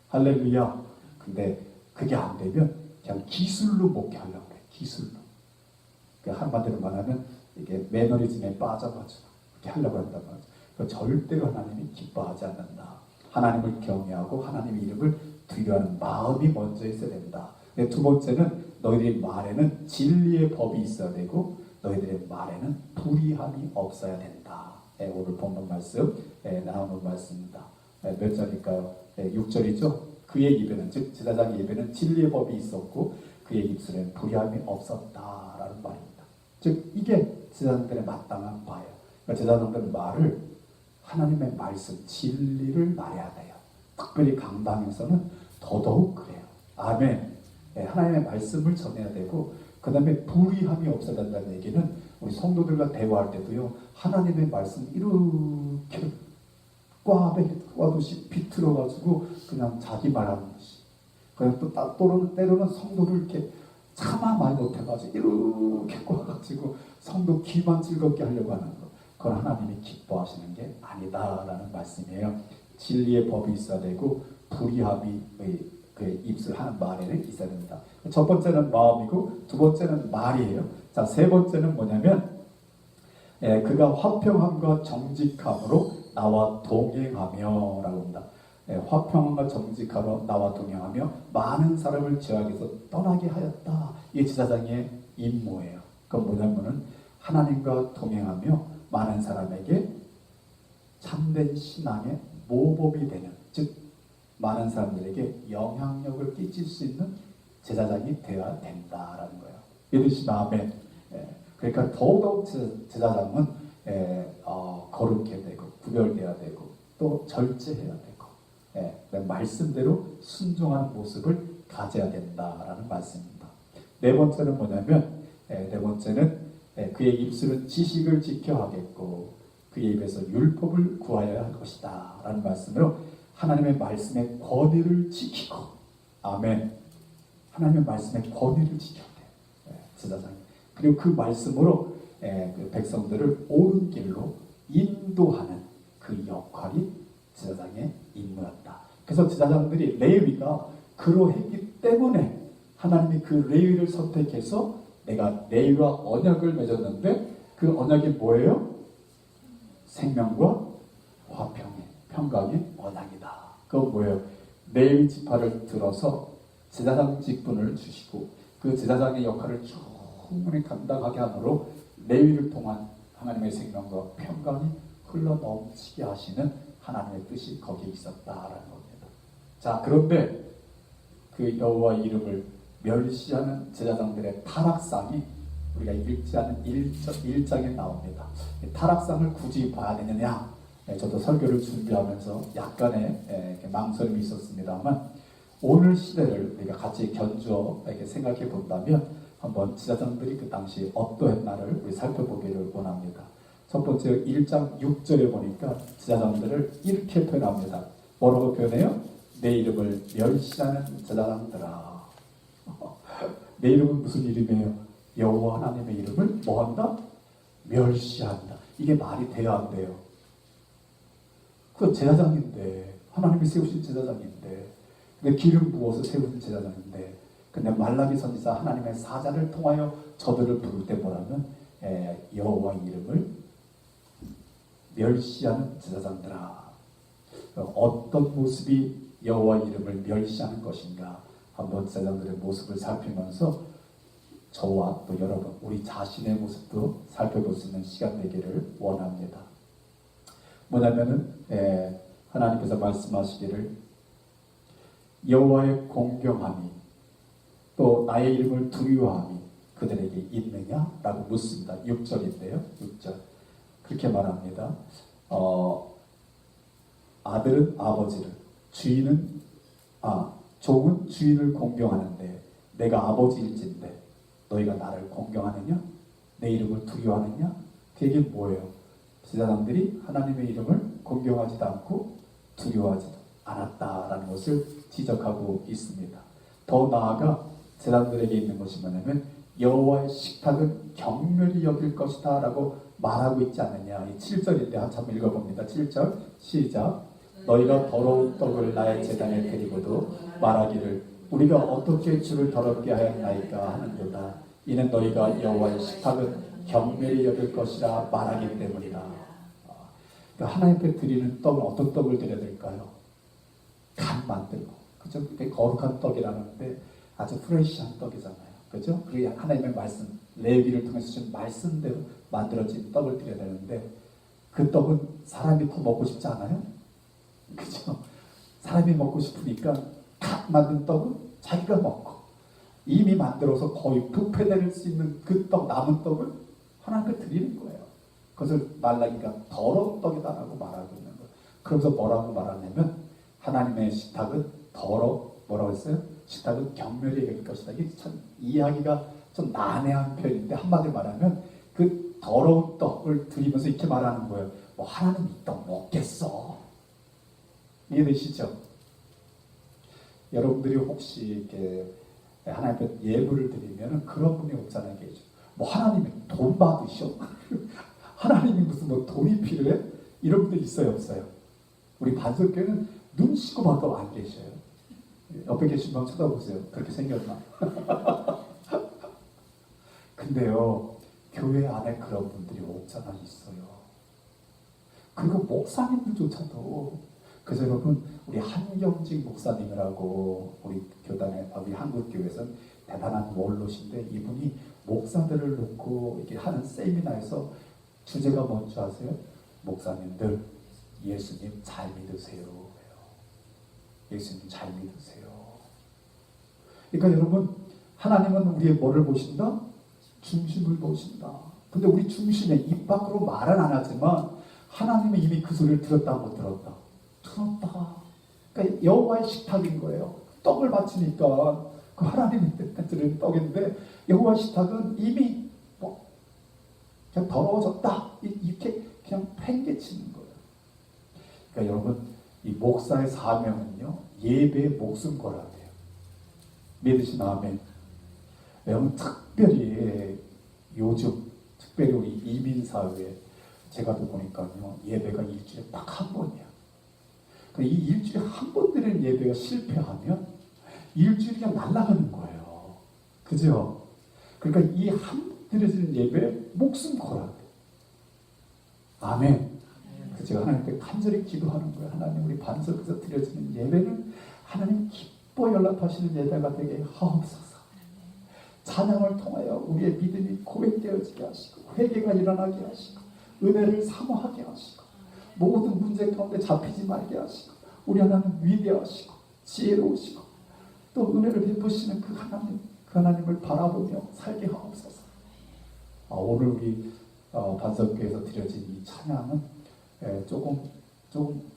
할렐루야. 근데 그게 안 되면 그냥 기술로 목회하려고 그래. 기술로. 그러니까 한마디로 말하면 이게 매너리즘에 빠져가지고 그렇게 하려고 한단 말이죠. 그러니까 절대로 하나님이 기뻐하지 않는다. 하나님을 경외하고 하나님의 이름을 두려워하는 마음이 먼저 있어야 된다. 두 번째는 너희들의 말에는 진리의 법이 있어야 되고 너희들의 말에는 불의함이 없어야 된다. 오늘 본문 말씀 나오는 말씀입니다. 몇 절일까요? 6절이죠. 그의 입에는 즉 제사장의 입에는 진리의 법이 있었고 그의 입술에는 불의함이 없었다라는 말입니다. 즉 이게 제사장들의 마땅한 바예요. 그러니까 제사장들은 말을 하나님의 말씀 진리를 말해야 돼요. 특별히 강당에서는 더더욱 그래요. 아멘. 하나님의 말씀을 전해야 되고 그 다음에 불의함이 없어야 된다는 얘기는 우리 성도들과 대화할 때도요. 하나님의 말씀 이렇게 꽈듯이 비틀어가지고 그냥 자기 말하는 것이. 그냥 또 때로는 성도를 이렇게 차마 말 못해가지고 이렇게 꽈가지고 성도 귀만 즐겁게 하려고 하는 것. 그건 하나님이 기뻐하시는 게 아니다라는 말씀이에요. 진리의 법이 있어야 되고 불의함이 그 입술 하는 말에는 있어야 됩니다. 첫 번째는 마음이고 두 번째는 말이에요. 자, 세 번째는 뭐냐면 그가 화평함과 정직함으로 나와 동행하며 라고 합니다. 화평함과 정직함으로 나와 동행하며 많은 사람을 죄악에서 떠나게 하였다. 이게 제사장의 임무예요. 그건 뭐냐면은 하나님과 동행하며 많은 사람에게 참된 신앙의 모범이 되는, 즉 많은 사람들에게 영향력을 끼칠 수 있는 제사장이 되어야 된다라는 거예요. 믿으시면 아멘. 그러니까 더더욱 제사장은 거룩해야 되고 구별되어야 되고 또 절제해야 되고 말씀대로 순종하는 모습을 가져야 된다라는 말씀입니다. 네 번째는 뭐냐면 네 번째는 그의 입술은 지식을 지켜 하겠고 그의 입에서 율법을 구하여야 할 것이다 라는 말씀으로 하나님의 말씀의 권위를 지키고, 아멘. 하나님의 말씀의 권위를 지켜야 돼요. 제사장이. 그리고 그 말씀으로 그 백성들을 옳은 길로 인도하는 그 역할이 제사장의 임무였다. 그래서 제사장들이 레위가 그러했기 때문에 하나님이 그 레위를 선택해서 내가 레위와 언약을 맺었는데 그 언약이 뭐예요? 생명과 화평의 평강의 언약이다. 그건 뭐예요? 레위 지파를 들어서 제사장 직분을 주시고 그 제사장의 역할을 충분히 감당하게 함으로 레위를 통한 하나님의 생명과 평강이 흘러 넘치게 하시는 하나님의 뜻이 거기에 있었다라는 겁니다. 자, 그런데 그 여호와의 이름을 멸시하는 제사장들의 타락상이 우리가 읽지 않은 1장에 나옵니다. 타락상을 굳이 봐야 되느냐? 저도 설교를 준비하면서 약간의 망설임이 있었습니다만 오늘 시대를 우리가 같이 견주어 생각해 본다면 한번 제사장들이 그 당시 어떠했나를 우리 살펴보기를 원합니다. 첫 번째 1장 6절에 보니까 제사장들을 이렇게 표현합니다. 뭐라고 표현해요? 내 이름을 멸시하는 제사장들아. 내 이름은 무슨 이름이에요? 여호와 하나님의 이름을 뭐한다? 멸시한다. 이게 말이 돼야 안 돼요. 그 제사장인데 하나님이 세우신 제사장인데 근데 기름 부어서 세우신 제사장인데 근데 말라기 선지자 하나님의 사자를 통하여 저들을 부를 때 뭐라면 여호와의 이름을 멸시하는 제사장들아. 어떤 모습이 여호와의 이름을 멸시하는 것인가 한번 제사장들의 모습을 살피면서 저와 또 여러분 우리 자신의 모습도 살펴볼 수 있는 시간 되기를 원합니다. 뭐냐면은 하나님께서 말씀하시기를 여호와의 공경함이 또 나의 이름을 두려워함이 그들에게 있느냐라고 묻습니다. 6절인데요. 6절 그렇게 말합니다. 아들은 아버지를 종은 주인을 공경하는데 내가 아버지일진데 너희가 나를 공경하느냐? 내 이름을 두려워하느냐? 그게 뭐예요? 제사장들이 하나님의 이름을 공경하지도 않고 두려워하지도 않았다라는 것을 지적하고 있습니다. 더 나아가 제사장들에게 있는 것이 뭐냐면 여호와의 식탁은 경멸히 여길 것이다 라고 말하고 있지 않느냐. 이 7절인데 한참 읽어봅니다. 7절 시작. 너희가 더러운 떡을 나의 제단에 드리고도 말하기를 우리가 어떻게 주를 더럽게 하였나이까 하는도다. 이는 너희가 여호와의 식탁은 경멸히 여길 것이라 말하기 때문이다. 그러니까 하나님께 드리는 떡은 어떤 떡을 드려야 될까요? 간 만들고, 그죠? 거룩한 떡이라는데 아주 프레시한 떡이잖아요, 그죠? 그게 하나님의 말씀, 레위기를 통해서 주신 말씀대로 만들어진 떡을 드려야 되는데 그 떡은 사람이 더 먹고 싶지 않아요? 그죠? 사람이 먹고 싶으니까 갓 만든 떡은 자기가 먹고 이미 만들어서 거의 부패될 수 있는 그 떡, 남은 떡을 하나님께 드리는 거예요. 그것을 말라기가 더러운 떡이다라고 말하고 있는 거예요. 그러면서 뭐라고 말하냐면 하나님의 식탁은 뭐라고 했어요? 식탁은 경멸히 여길 것이다. 이게 참 이해하기가 좀 난해한 표현인데 한마디로 말하면 그 더러운 떡을 드리면서 이렇게 말하는 거예요. 뭐 하나님 이 떡 먹겠어. 이해되시죠? 여러분들이 혹시 이렇게 하나님 앞에 예물을 드리면 그런 분이 없잖아요. 뭐 하나님이 돈 받으셔? 하나님이 무슨 뭐 돈이 필요해? 이런 분들 있어요, 없어요? 우리 반석교회는 눈 씻고 봐도 안 계셔요. 옆에 계신 분 쳐다보세요. 그렇게 생겼나? 근데요, 교회 안에 그런 분들이 없잖아 있어요. 그리고 목사님들조차도. 그래서 여러분, 우리 한경직 목사님이라고 우리 교단에, 우리 한국교회에서는 대단한 원로신데 이분이 목사들을 놓고 이렇게 하는 세미나에서 주제가 뭔지 아세요? 목사님들 예수님 잘 믿으세요. 예수님 잘 믿으세요. 그러니까 여러분, 하나님은 우리의 뭐를 보신다? 중심을 보신다. 근데 우리 중심에 입 밖으로 말은 안 하지만 하나님이 이미 그 소리를 들었다 못 들었다? 들었다. 그러니까 여호와의 식탁인 거예요. 떡을 바치니까 그 하나님이 드리는 떡인데 여호와의 식탁은 이미 뭐 그냥 더러워졌다. 이렇게 그냥 팽개치는 거예요. 그러니까 여러분, 이 목사의 사명은요, 예배의 목숨 걸어야 돼요. 믿으시면 아멘. 여러분, 특별히 요즘 특별히 우리 이민사회에 제가 또 보니까요, 예배가 일주일에 딱 한 번이야. 이 일주일에 한 번 드리는 예배가 실패하면 일주일이 그냥 날아가는 거예요. 그죠? 그러니까 이 한 번 드려지는 예배에 목숨 걸어야 돼. 아멘. 제가 하나님께 간절히 기도하는 거예요. 하나님, 우리 반석에서 드려지는 예배는 하나님 기뻐 연락하시는 예배가 되게 하옵소서. 찬양을 통하여 우리의 믿음이 고백되어지게 하시고 회개가 일어나게 하시고 은혜를 사모하게 하시고 모든 문제 가운데 잡히지 말게 하시고 우리 하나님 위대하시고 지혜로우시고 또 은혜를 베푸시는 그 하나님을 바라보며 살게 하옵소서. 오늘 우리 반석교에서 드려진 이 찬양은 조금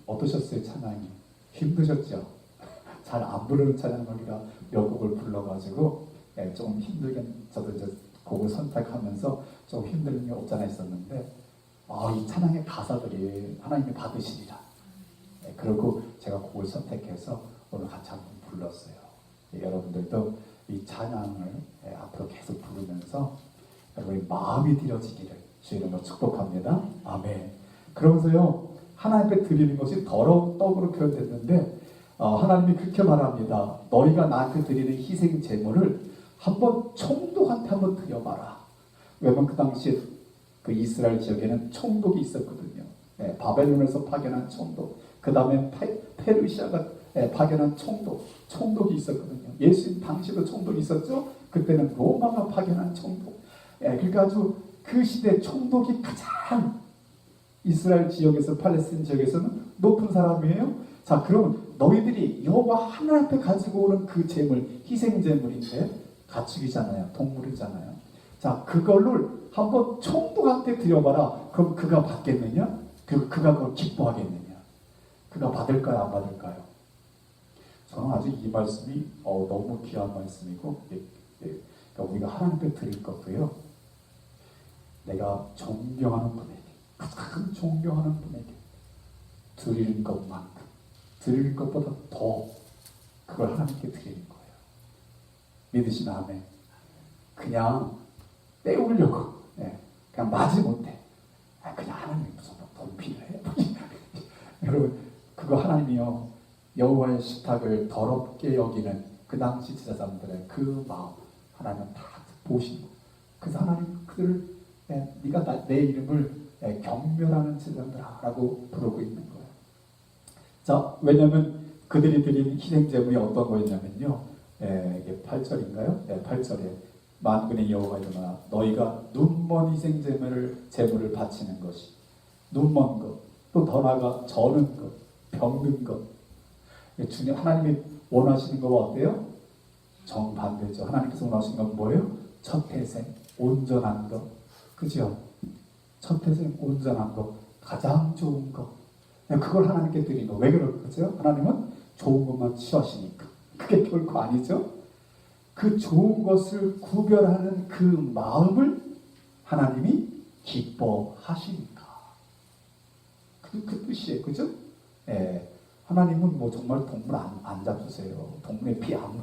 어떠셨어요? 찬양이 힘드셨죠? 잘 안 부르는 찬양이라 몇 곡을 불러가지고 좀 힘들게 저도 이제 곡을 선택하면서 좀 힘든 게 없잖아 있었는데 이 찬양의 가사들이 하나님이 받으시리라. 그리고 제가 곡을 선택해서 오늘 같이 한번 불렀어요. 여러분들도 이 찬양을 앞으로 계속 부르면서 여러분의 마음이 드려지기를 주의 이름으로 축복합니다. 아멘. 그러면서요, 하나님 앞에 드리는 것이 더러운 떡으로 표현됐는데 하나님이 그렇게 말합니다. 너희가 나한테 드리는 희생 제물을 한번 총독한테 한번 드려봐라. 왜냐면 그 당시에 그 이스라엘 지역에는 총독이 있었거든요. 바벨론에서 파견한 총독, 그 다음에 페르시아가 파견한 총독이 있었거든요. 예수님 당시에도 총독이 있었죠. 그때는 로마가 파견한 총독. 그러니까 아주 그 시대 총독이 가장 이스라엘 지역에서 팔레스틴 지역에서는 높은 사람이에요. 자, 그럼 너희들이 여호와 하나님 앞에 가지고 오는 그 제물, 희생 제물인데 가축이잖아요, 동물이잖아요. 자, 그걸로 한번 총독한테 드려봐라. 그럼 그가 받겠느냐? 그가 그걸 기뻐하겠느냐? 그가 받을까요, 안 받을까요? 저는 아주 이 말씀이 너무 귀한 말씀이고, 그러니까 우리가 하나님 앞에 드릴 것도요, 내가 존경하는 분에게, 가장 존경하는 분에게 드리는 것만큼, 드릴 것보다 더 그걸 하나님께 드리는 거예요. 믿으시면 아멘. 그냥 때우려고, 그냥 마지못해. 그냥 하나님 무슨 돈 필요해. 여러분, 그거 하나님이요, 여호와의 식탁을 더럽게 여기는 그 당시 제사장들의 그 마음 하나님은 다 보시고, 그래서 하나님 그들을 네가 내 이름을 경멸하는 제사장들아라고 부르고 있는 거예요. 자, 왜냐하면 그들이 드린 희생제물이 어떤 거였냐면요, 이게 8절인가요? 8절에 만군의 여호와 일어나 너희가 눈먼 희생제물을 바치는 것이 눈먼 것, 또 더 나아가 저는 것, 병든 것. 주님 하나님이 원하시는 거와 어때요? 정반대죠. 하나님께서 원하시는 건 뭐예요? 첫 태생 온전한 것, 그죠? 첫 태생 온전한 것, 가장 좋은 것. 그걸 하나님께 드린 거. 왜 그럴까요? 하나님은 좋은 것만 취하시니까. 그게 결코 아니죠. 그 좋은 것을 구별하는 그 마음을 하나님이 기뻐하시니까. 그 뜻이에요. 그죠? 하나님은 뭐 정말 동물 안 잡수세요. 동물의 피 안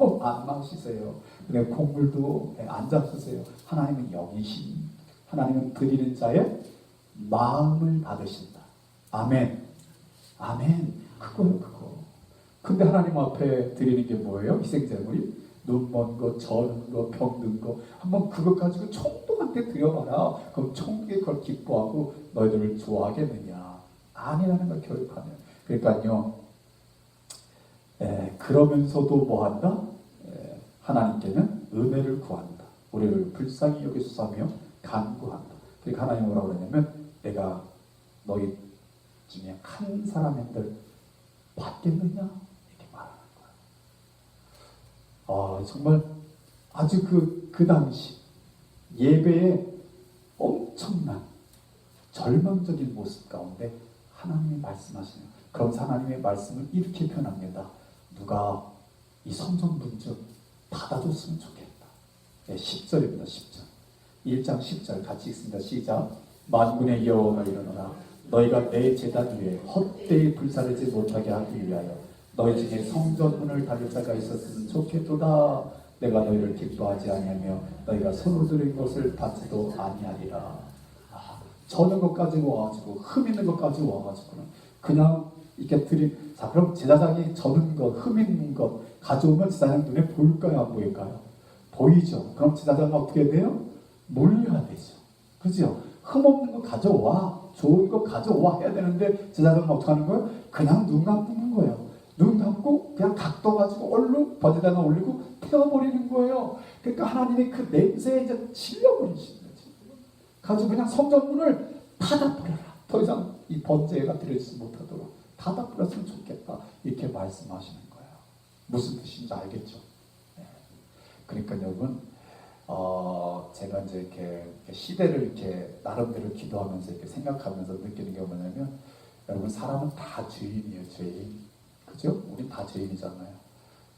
마시세요. 그래, 곡물도 안 잡수세요. 하나님은 영이시니, 하나님은 드리는 자의 마음을 받으신다. 아멘. 아멘. 그거. 근데 하나님 앞에 드리는 게 뭐예요? 희생제물이? 눈먼 거, 저는 거, 병든 거. 한번 그것 가지고 총독한테 드려봐라. 그럼 총독이 그걸 기뻐하고 너희들을 좋아하겠느냐? 아니라는 걸 교육하면. 그러니까요, 그러면서도 뭐 한다? 하나님께는 은혜를 구한다. 우리를 불쌍히 여기소서 간구한다. 그러니까 하나님 뭐라고 그러냐면, 내가 너희 중에 한 사람들 받겠느냐? 이렇게 말하는 거야. 정말 아주 그 당시 예배의 엄청난 절망적인 모습 가운데 하나님이 말씀하시는, 그럼 하나님의 말씀을 이렇게 표현합니다. 누가 이 성전문 좀 받아줬으면 좋겠다. 10절입니다. 10절. 1장 10절 같이 읽습니다. 시작. 만군의 여호와가 일어나라. 너희가 내 제단 위에 헛되이 불사르지 못하게 하기 위하여 너희 중에 성전문을 닫을 자가 있었으면 좋겠도다. 내가 너희를 기뻐하지 아니하며 너희가 손으로 들인 것을 받지도 아니하리라. 저는 것까지 와가지고 흠 있는 것까지 와가지고는 그냥 이렇게 드린. 자, 그럼 제사장이 저는 것, 흠 있는 것 가져오면 제사장 눈에 보일까요, 안 보일까요? 보이죠. 그럼 제사장은 어떻게 돼요? 몰려야 되죠. 그죠? 흠 없는 거 가져와, 좋은 거 가져와 해야 되는데 제사장은 어떻게 하는 거예요? 그냥 눈 감는 거예요. 눈 감고 그냥 각도 가지고 얼른 버디다가 올리고 태워버리는 거예요. 그러니까 하나님이 그 냄새에 이제 질려버리시는 거죠. 가지고 그냥 성전문을 닫아버려라. 더 이상 이 번제가 들어있지 못하도록 닫아버렸으면 좋겠다. 이렇게 말씀하시는 거예요. 무슨 뜻인지 알겠죠? 네. 그러니까 여러분, 제가 이제 이렇게 시대를 이렇게 나름대로 기도하면서 이렇게 생각하면서 느끼는 게 뭐냐면, 여러분, 사람은 다 죄인이에요, 죄인. 그죠? 우린 다 죄인이잖아요.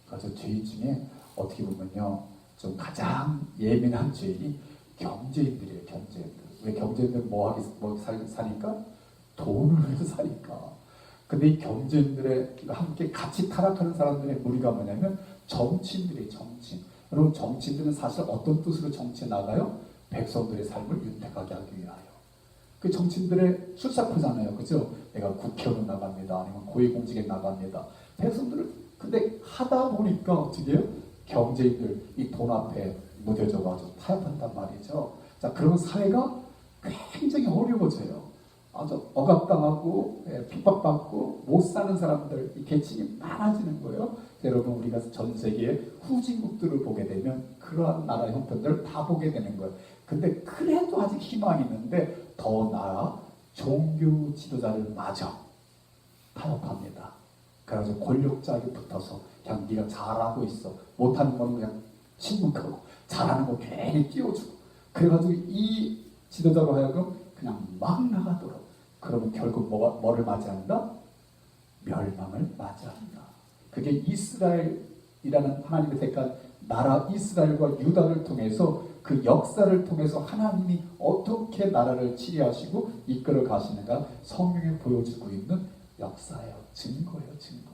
그래서 죄인 중에 어떻게 보면요, 좀 가장 예민한 죄인이 경제인들이에요, 경제인들. 왜 경제인들 뭐 사니까? 돈을 위해서 사니까. 근데 이 경제인들의 함께 같이 타락하는 사람들의 무리가 뭐냐면 정치인들이에요, 정치인. 여러분, 정치인들은 사실 어떤 뜻으로 정치에 나가요? 백성들의 삶을 윤택하게 하기 위하여. 그 정치인들의 출사표잖아요, 그죠? 내가 국회의원 나갑니다, 아니면 고위공직에 나갑니다. 백성들을 근데 하다 보니까 어떻게 해요? 경제인들 이 돈 앞에 무뎌져가지고 타협한단 말이죠. 자, 그러면 사회가 굉장히 어려워져요. 아주 억압당하고 핍박받고 못 사는 사람들, 이 계층이 많아지는 거예요. 여러분, 우리가 전 세계의 후진국들을 보게 되면 그러한 나라 형편들을 다 보게 되는 거예요. 근데 그래도 아직 희망이 있는데 더 나아 종교 지도자를 마저 타협합니다. 그래서 권력자에게 붙어서 그냥 네가 잘하고 있어, 못하는 건 그냥 침묵하고 잘하는 거 괜히 띄워주고, 그래가지고 이 지도자로 하여금 그냥 막 나가도록. 그러면 결국 뭐를 맞이한다? 멸망을 맞이한다. 그게 이스라엘이라는 하나님의 택한 나라 이스라엘과 유다를 통해서, 그 역사를 통해서 하나님이 어떻게 나라를 치리하시고 이끌어 가시는가 성경에 보여주고 있는 역사예요. 증거예요, 증거.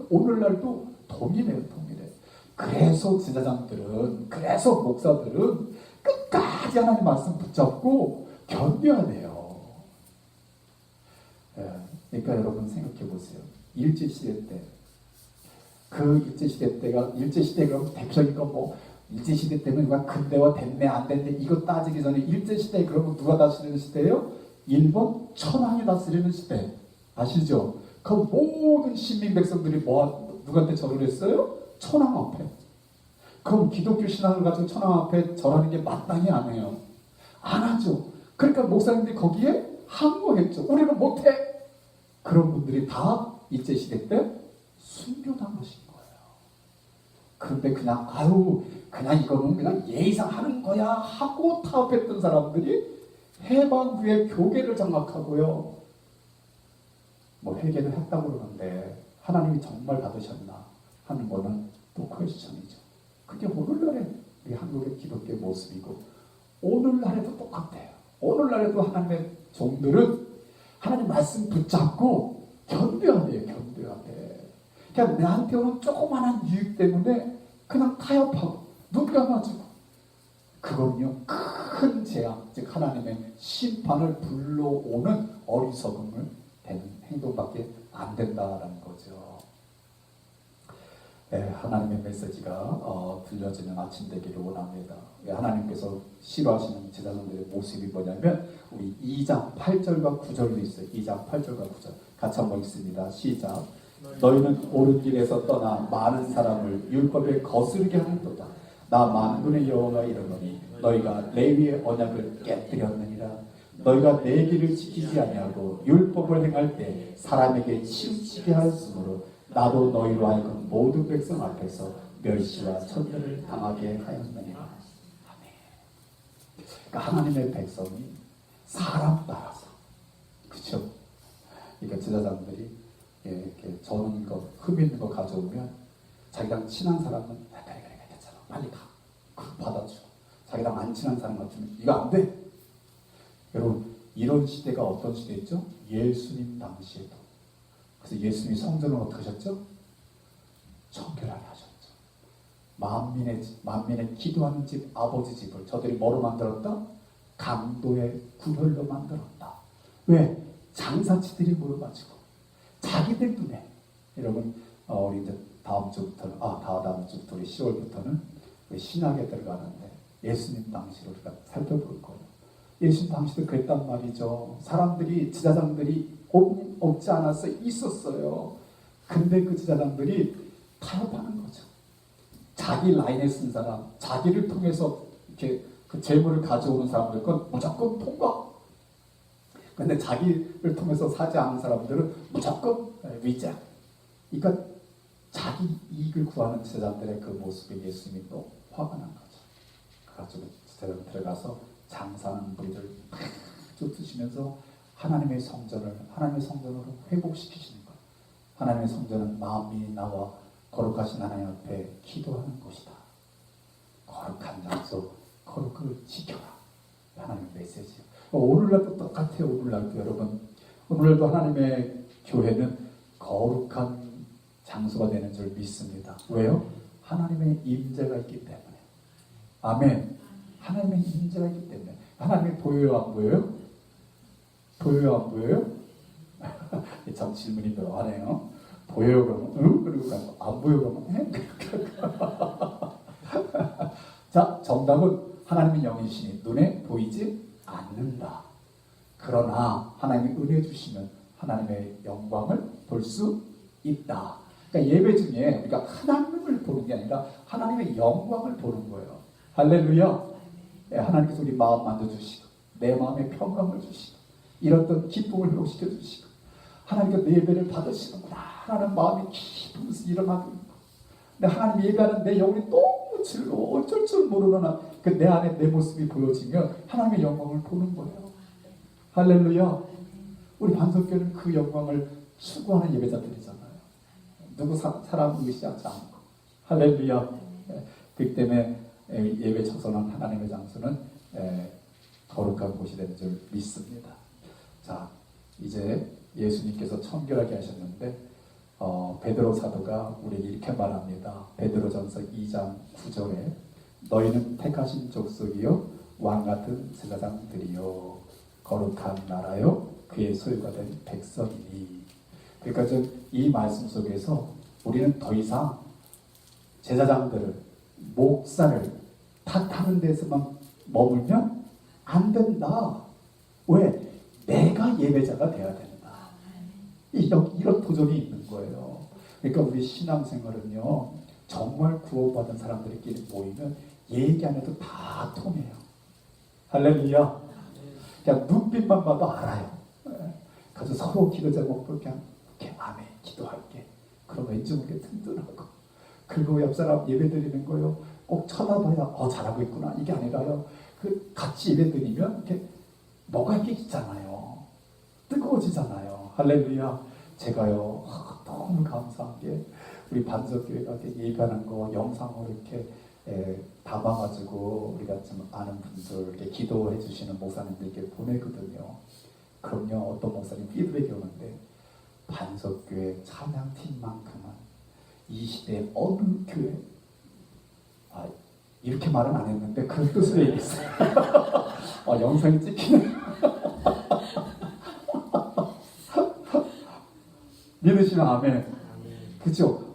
오늘날도 동일해요, 동일해. 그래서 제사장들은, 그래서 목사들은 끝까지 하나님 말씀 붙잡고 견뎌야 돼요. 그러니까 여러분 생각해 보세요. 일제시대 때, 그 일제시대 때가, 일제시대 그럼 대표적인 건 뭐, 일제시대 때는 그냥 근대화 됐네 안 됐네 이거 따지기 전에 일제시대 그러면 누가 다스리는 시대예요? 일본 천황이 다스리는 시대. 아시죠? 그 모든 시민 백성들이 누구한테 절을 했어요? 천황 앞에. 그럼 기독교 신앙을 가지고 천황 앞에 절하는 게 마땅히 안 해요. 안 하죠. 그러니까 목사님들이 거기에 항거했죠. 우리는 못해. 그런 분들이 다 일제시대 때 순교당하신 거예요. 그런데 그냥 그냥 이거는 그냥 예의상 하는 거야 하고 타협했던 사람들이 해방 후에 교계를 장악하고요. 뭐 회개를 했다고 그러는데 하나님이 정말 받으셨나 하는 거는 또 퀘스천이죠. 그게 오늘날의 우리 한국의 기독교의 모습이고, 오늘날에도 똑같아요. 오늘날에도 하나님의 종들은 하나님 말씀 붙잡고 견뎌야 돼요. 견뎌야 돼. 그냥 나한테 오는 조그마한 유익 때문에 그냥 타협하고 눈 감아주고, 그건요 큰 재앙, 즉 하나님의 심판을 불러오는 어리석음을 되는 행동밖에 안 된다라는 거죠. 하나님의 메시지가 들려지는 아침 되기를 원합니다. 하나님께서 싫어하시는 제사장들의 모습이 뭐냐면 우리 2장 8절과 9절도 있어요. 2장 8절과 9절 같이 한번 읽습니다. 시작. 너희는 옳은 길에서 떠나 많은 사람을 율법에 거스르게 하는도다. 나 만군의 여호와가 이르노니 너희가 레위의 언약을 깨뜨렸느니라. 너희가 내 길을 지키지 아니하고 율법을 행할 때 사람에게 치우치게 하였으므로 나도 너희로 하여금 모든 백성 앞에서 멸시와 천대를 당하게 하였느니라. 아멘. 그러니까 하나님의 백성이 사람 따라서, 그렇죠? 그러니까 제사장들이 이렇게 저는 거, 흠 있는 거 가져오면 자기랑 친한 사람은 그래 괜찮아 빨리 가, 그거 받아주고, 자기랑 안 친한 사람 같으면 이거 안 돼. 여러분, 이런 시대가 어떤 시대였죠? 예수님 당시에도. 그래서 예수님이 성전을 어떻게 하셨죠? 정결하게 하셨죠. 만민의 기도하는 집 아버지 집을 저들이 뭐로 만들었다? 강도의 구별로 만들었다. 왜? 장사치들이 모여가지고 자기들 눈에. 여러분 우리 이제 다음 주부터 우리 10월부터는 우리 신학에 들어가는데 예수님 당시를 우리가 살펴볼 거예요. 예수님 당시도 그랬단 말이죠. 사람들이 지자장들이 없지 않아서 있었어요. 근데 그 지자장들이 타협하는 거죠. 자기 라인에 쓴 사람, 자기를 통해서 이렇게 그 재물을 가져오는 사람들 건 무조건 통과. 근데 자기를 통해서 사지 않는 사람들은 무조건 위장. 그러니까 자기 이익을 구하는 제자들의 그 모습에 예수님이 또 화가 난 거죠. 그래가지고 제자들 들어가서 장사하는 분들 팍 쫓으시면서 하나님의 성전으로 회복시키시는 거예요. 하나님의 성전은 만민이 나와 거룩하신 하나님 앞에 기도하는 곳이다. 거룩한 장소, 거룩을 지켜라. 하나님의 메시지예요. 오늘날도 똑같아요. 오늘날도 여러분, 오늘날도 하나님의 교회는 거룩한 장소가 되는 줄 믿습니다. 왜요? 하나님의 임재가 있기 때문에. 아멘. 하나님의 임재가 있기 때문에. 하나님의 보여요, 안 보여요? 보여요, 안 보여요? 참 질문이 묘하네요. 보여요 그러면 응? 그리고 안 보여 그러면 자, 정답은 하나님의 영이시니 눈에 보이지 않는다. 그러나 하나님이 은혜 주시면 하나님의 영광을 볼 수 있다. 그러니까 예배 중에 우리가 하나님을 보는 게 아니라 하나님의 영광을 보는 거예요. 할렐루야. 하나님께서 우리 마음 만져주시고 내 마음에 평강을 주시고 이런 기쁨을 회복시켜 주시고 하나님께서 내 예배를 받으시는구나 하는 마음이 깊으면서 일어나고 있고, 근데 하나님 예배하는 내 영혼이 너무 즐거워 어쩔 줄 모르나 그 내 안에 내 모습이 보여지면 하나님의 영광을 보는 거예요. 할렐루야. 우리 반석교는 그 영광을 추구하는 예배자들이잖아요. 누구 사람 의시하지 않고. 할렐루야. 그렇기 때문에 예배 처소는 하나님의 장소는 거룩한 곳이 되는 줄 믿습니다. 자, 이제 예수님께서 청결하게 하셨는데 베드로 사도가 우리에게 이렇게 말합니다. 베드로전서 2장 9절에 너희는 택하신 족속이요 왕같은 제사장들이요 거룩한 나라요 그의 소유가 된 백성이니. 그러니까 이 말씀 속에서 우리는 더 이상 제사장들을 목사를 탓하는 데서만 머물면 안 된다. 왜? 내가 예배자가 되어야 된다. 이런 도전이 있는 거예요. 그러니까 우리 신앙생활은요 정말 구원받은 사람들끼리 모이면 얘기 안 해도 다 통해요. 할렐루야. 그냥 눈빛만 봐도 알아요. 그래서 서로 기도 제목도 그냥 이렇게 아멘 기도할게. 그럼 왠지 모르게 든든하고. 그리고 옆 사람 예배 드리는 거요 꼭 쳐다봐야 잘하고 있구나 이게 아니라요. 그 같이 예배 드리면 이렇게 뭐가 이렇게 있잖아요. 뜨거워지잖아요. 할렐루야. 제가요 너무 감사한 게 우리 반석교회가 이렇게 예배하는 거 영상으로 이렇게 담아가지고 우리가 좀 아는 분들 이렇게 기도해 주시는 목사님들께 보내거든요. 그럼요 어떤 목사님 피드백이 오는데 반석교회 찬양팀만큼은 이 시대에 어느 교회 이렇게 말은 안 했는데 그 뜻으로 얘기했어요. 영상이 찍히네. 믿으시면 아멘. 그죠?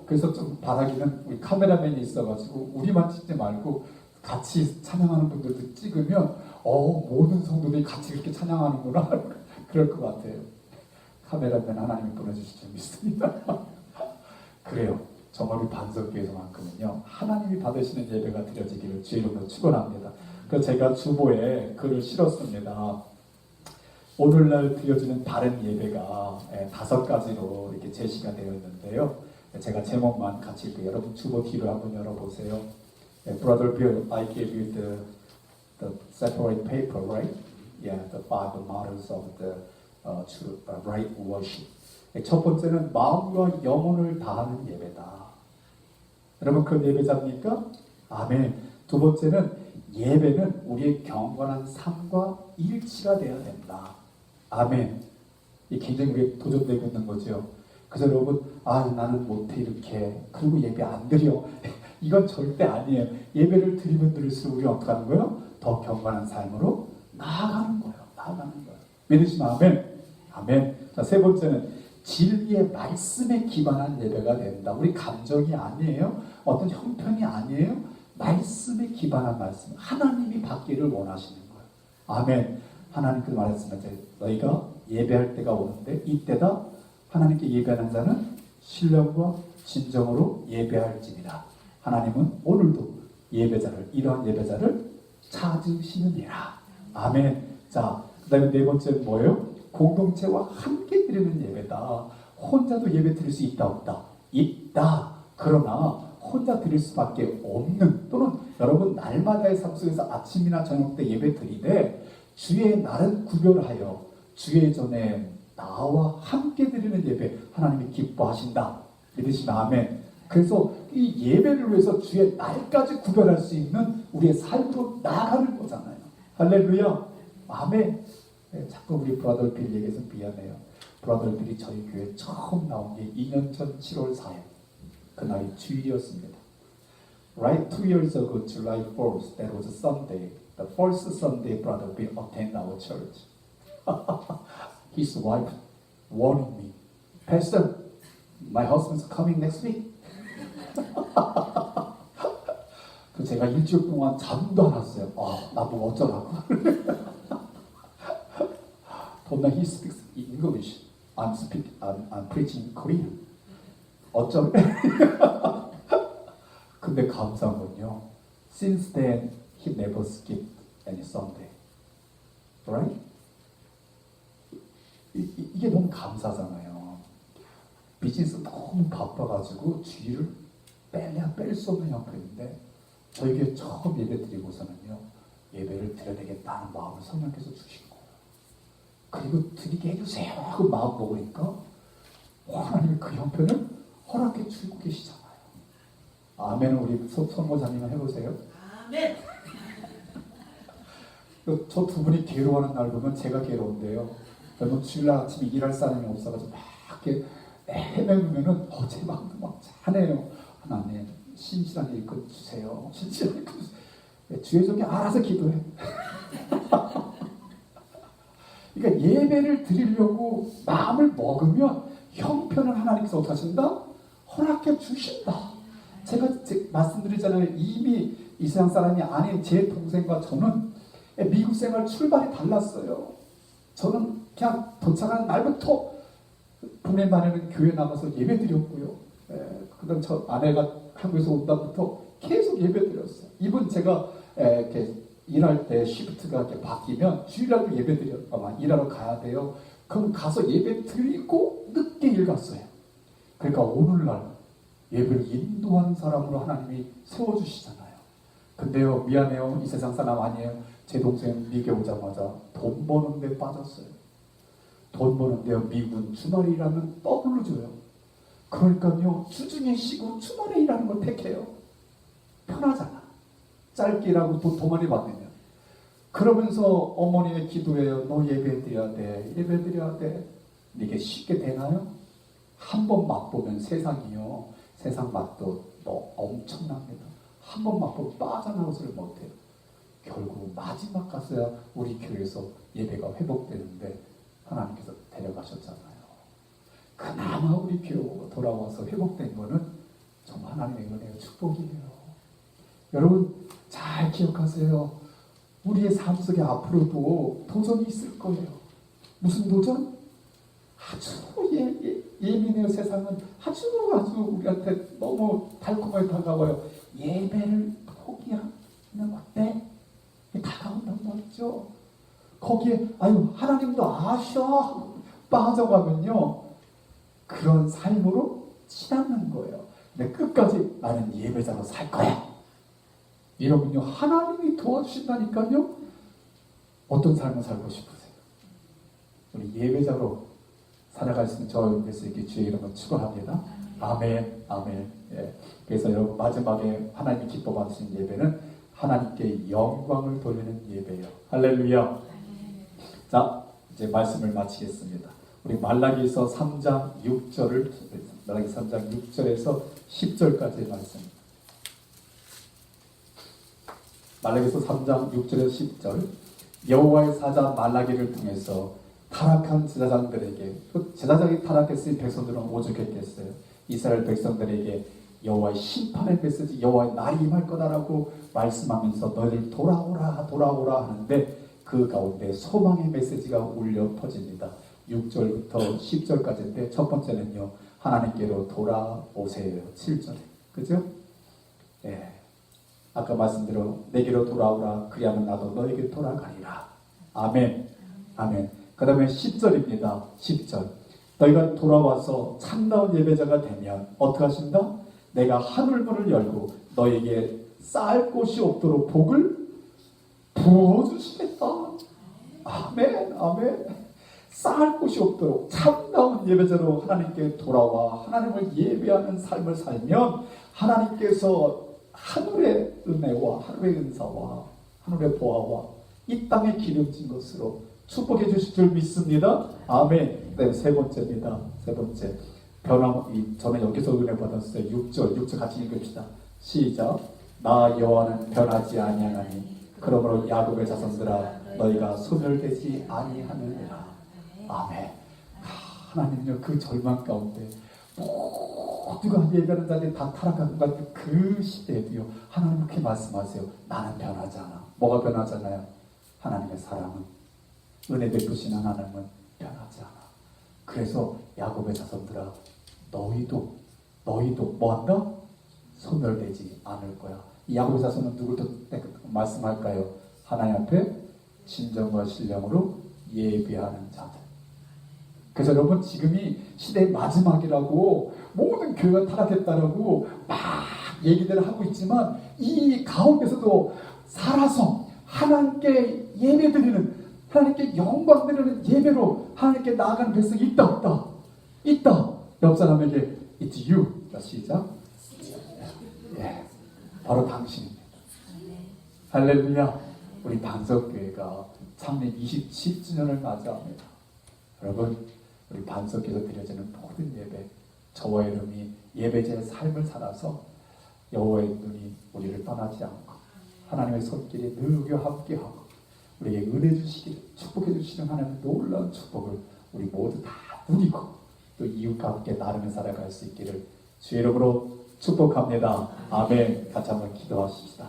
그래서 좀 바라기는 우리 카메라맨이 있어가지고 우리만 찍지 말고 같이 찬양하는 분들도 찍으면 모든 성도들이 같이 이렇게 찬양하는구나 그럴 것 같아요. 카메라맨 하나님이 보내주실 줄 믿습니다. 그래요. 정말 우리 반석교회에서만큼은요 하나님이 받으시는 예배가 드려지기를 주의 이름으로 축원합니다. 그래서 제가 주보에 글을 실었습니다. 오늘날 드려지는 바른 예배가 5가지로 이렇게 제시가 되어 있는데요. 제가 제목만 같이 읽고 여러분 주보 뒤로 한번 열어보세요. Brother Bill, I gave you the separate paper, right? Yeah, the 5 models of the right worship. 첫 번째는 마음과 영혼을 다하는 예배다. 여러분 그 예배자입니까? 아멘. 두 번째는 예배는 우리의 경건한 삶과 일치가 되어야 된다. 아멘. 이 굉장히 우리에 도전되고 있는 거죠. 그래서 여러분 나는 못해 이렇게 그리고 예배 안 드려
이건 절대 아니에요. 예배를 드리면 드릴수록 우리가 어떻게 하는 거예요? 더 경건한 삶으로 나아가는 거예요. 나아가는 거예요. 믿으시면 아멘. 아멘. 자, 세 번째는 진리의 말씀에 기반한 예배가 된다. 우리 감정이 아니에요. 어떤 형편이 아니에요. 말씀에 기반한 말씀. 하나님이 받기를 원하시는 거예요. 아멘. 하나님께서 말씀하셨어요. 너희가 예배할 때가 오는데 이때다 하나님께 예배하는 자는 신령과 진정으로 예배할지니라. 하나님은 오늘도 예배자를, 이러한 예배자를 찾으시느니라. 아멘. 자, 그 다음에 네 번째는 뭐예요? 공동체와 함께 드리는 예배다. 혼자도 예배 드릴 수 있다 없다? 있다. 그러나 혼자 드릴 수밖에 없는, 또는 여러분 날마다의 삶 속에서 아침이나 저녁 때 예배 드리되 주의 날은 구별하여 주의 전에 나와 함께 드리는 예배 하나님이 기뻐하신다. 믿으시면 아멘. 그래서 이 예배를 위해서 주의 날까지 구별할 수 있는 우리의 삶으로 나아가는 거잖아요. 할렐루야. 아멘. 네, 자꾸 우리 브라더 빌 얘기해서 미안해요. 브라더 빌이 저희 교회 처음 나온 게 2년 전 7월 4일. 그날이 주일이었습니다. Right 2 years ago, July 4th, that was a Sunday. The first Sunday Brother Bill attended our church. His wife warning me, Pastor, my husband's coming next week. 그 제가 일주일 동안 잠도 안 왔어요. 나보고 어쩌라고. Told me he speaks English. I'm preaching Korean. 어쩌래? 근데 감사한 건요. Since then, he never skipped any Sunday. Right? 이게 너무 감사잖아요. 비즈니스 너무 바빠가지고 주의를 뺄 수 없는 형편인데 저희 교회 처음 예배 드리고서는요. 예배를 드려야 되겠다는 마음을 성령께서 주신 거예요. 그리고 드리게 해주세요 하고 마음 먹으니까 하나님이 그 형편을 허락해 주고 계시잖아요. 아멘을 우리 선모자님은 해보세요.
아멘.
저 두 분이 괴로워하는 날 보면 제가 괴로운데요. 여러분 주일날 아침에 일할 사람이 없어가지고 막 이렇게 헤매면은 제 마음도 막 차네요. 하나님 신실한 일꾼 주세요. 신실한 일꾼 주세요. 주의 종이 알아서 기도해. 그러니까 예배를 드리려고 마음을 먹으면 형편을 하나님께서 어떻게 하신다? 허락해 주신다. 제가 말씀드리잖아요. 이미 이 세상 사람이 아닌 제 동생과 저는 미국 생활 출발이 달랐어요. 저는 그냥 도착한 날부터 부모님 반에는 교회 나가서 예배 드렸고요. 그다음 저 아내가 한국에서 온 다음부터 계속 예배 드렸어요. 이분 제가 이렇게 일할 때 시프트가 이렇게 바뀌면 주일날도 예배 일하러 가야 돼요. 그럼 가서 예배 드리고 늦게 일 갔어요. 그러니까 오늘날 예배를 인도하는 사람으로 하나님이 세워주시잖아요. 근데요, 미안해요. 이 세상 사람 아니에요. 제 동생 미국에 오자마자 돈 버는 데 빠졌어요. 돈 버는데요, 미국은 주말에 일하면 더블로 줘요. 그러니까요, 주중에 쉬고 주말에 일하는 걸 택해요. 편하잖아. 짧게 일하고 돈 많이 받으면. 그러면서 어머니의 기도예요. 너 예배 드려야 돼. 예배 드려야 돼. 이게 쉽게 되나요? 한 번 맛보면 세상이요. 세상 맛도 엄청납니다. 한 번 맛보면 빠져나오지를 못해요. 결국 마지막 가서야 우리 교회에서 예배가 회복되는데 하나님께서 데려가셨잖아요. 그나마 우리 교회가 돌아와서 회복된 거는 정말 하나님의 은혜와 축복이에요. 여러분 잘 기억하세요. 우리의 삶 속에 앞으로도 도전이 있을 거예요. 무슨 도전? 아주 예민해요. 세상은 아주 우리한테 너무 달콤하게 다가와요. 예배를 포기하면 어때? 다가온단 말이죠. 거기에 하나님도 아셔 빠져가면요 그런 삶으로 치닫는 거예요. 근데 끝까지 나는 예배자로 살 거야. 여러분요 하나님이 도와주신다니까요. 어떤 삶을 살고 싶으세요? 우리 예배자로 살아갈 수 있는 저에게서 이렇게 주의 이름을 축원합니다. 아멘, 아멘. 예. 그래서 여러분 마지막에 하나님이 기뻐 받으신 예배는 하나님께 영광을 돌리는 예배예요. 할렐루야. 자, 이제 말씀을 마치겠습니다. 우리 말라기서 3장 6절을 말라기 3장 6절에서 10절까지의 말씀 말라기서 3장 6절에서 10절 여호와의 사자 말라기를 통해서 타락한 제사장들에게 또 제사장이 타락했으니 백성들은 오죽했겠어요. 이스라엘 백성들에게 여호와의 심판의 메시지 여호와의 날이 임할 거다라고 말씀하면서 너희들 돌아오라 돌아오라 하는데 그 가운데 소망의 메시지가 울려 퍼집니다. 6절부터 10절까지인데 첫 번째는요 하나님께로 돌아오세요. 7절에 그죠? 예. 아까 말씀대로 내게로 돌아오라 그리하면 나도 너에게 돌아가리라. 아멘. 아멘. 그 다음에 10절입니다. 10절. 너희가 돌아와서 참다운 예배자가 되면 어떻게 하신다? 내가 하늘문을 열고 너에게 쌓을 곳이 없도록 복을 부어주시겠다. 아멘. 아멘. 쌓을 곳이 없도록 참다운 예배자로 하나님께 돌아와 하나님을 예배하는 삶을 살면 하나님께서 하늘의 은혜와 하늘의 은사와 하늘의 보화와 이 땅에 기름진 것으로 축복해 주실 줄 믿습니다. 아멘. 네, 세 번째입니다. 세 번째. 저는 여기서 은혜 받았어요. 6절 같이 읽읍시다. 시작. 나 여호와는 변하지 아니하나니 그러므로 야곱의 자손들아 너희가 소멸되지 아니하느니라. 아멘. 하나님은요 그 절망 가운데 모두가 예배하는 자들이 다 타락한 것 같은 그 시대에도요 하나님 그렇게 말씀하세요. 나는 변하지 않아. 뭐가 변하잖아요? 하나님의 사랑은 은혜 베푸신 하나님은 변하지 않아. 그래서 야곱의 자손들아 너희도 뭐한다? 소멸되지 않을 거야. 이 야곱의 자손은 누굴 또 말씀할까요? 하나님 앞에 진정과 신령으로 예배하는 자들. 그래서 여러분 지금이 시대의 마지막이라고 모든 교회가 타락했다라고 막 얘기들을 하고 있지만 이 가운데서도 살아서 하나님께 예배드리는 하나님께 영광 드리는 예배로 하나님께 나아가는 백성이 있다 없다? 있다. 옆 사람에게 It's you. 자 시작. 예, 바로 당신입니다. 할렐루야. 우리 반석교회가 창립 27주년을 맞이합니다. 여러분 우리 반석에서 드려지는 모든 예배 저와 여러분이 예배자의 삶을 살아서 여호와의 눈이 우리를 떠나지 않고 하나님의 손길이 늘 우리와 함께하고 우리에게 은혜 주시기를 축복해 주시는 하나님의 놀라운 축복을 우리 모두 다 누리고 또 이웃과 함께 나누며 살아갈 수 있기를 주의 이름으로 축복합니다. 아멘. 같이 한번 기도하십시다.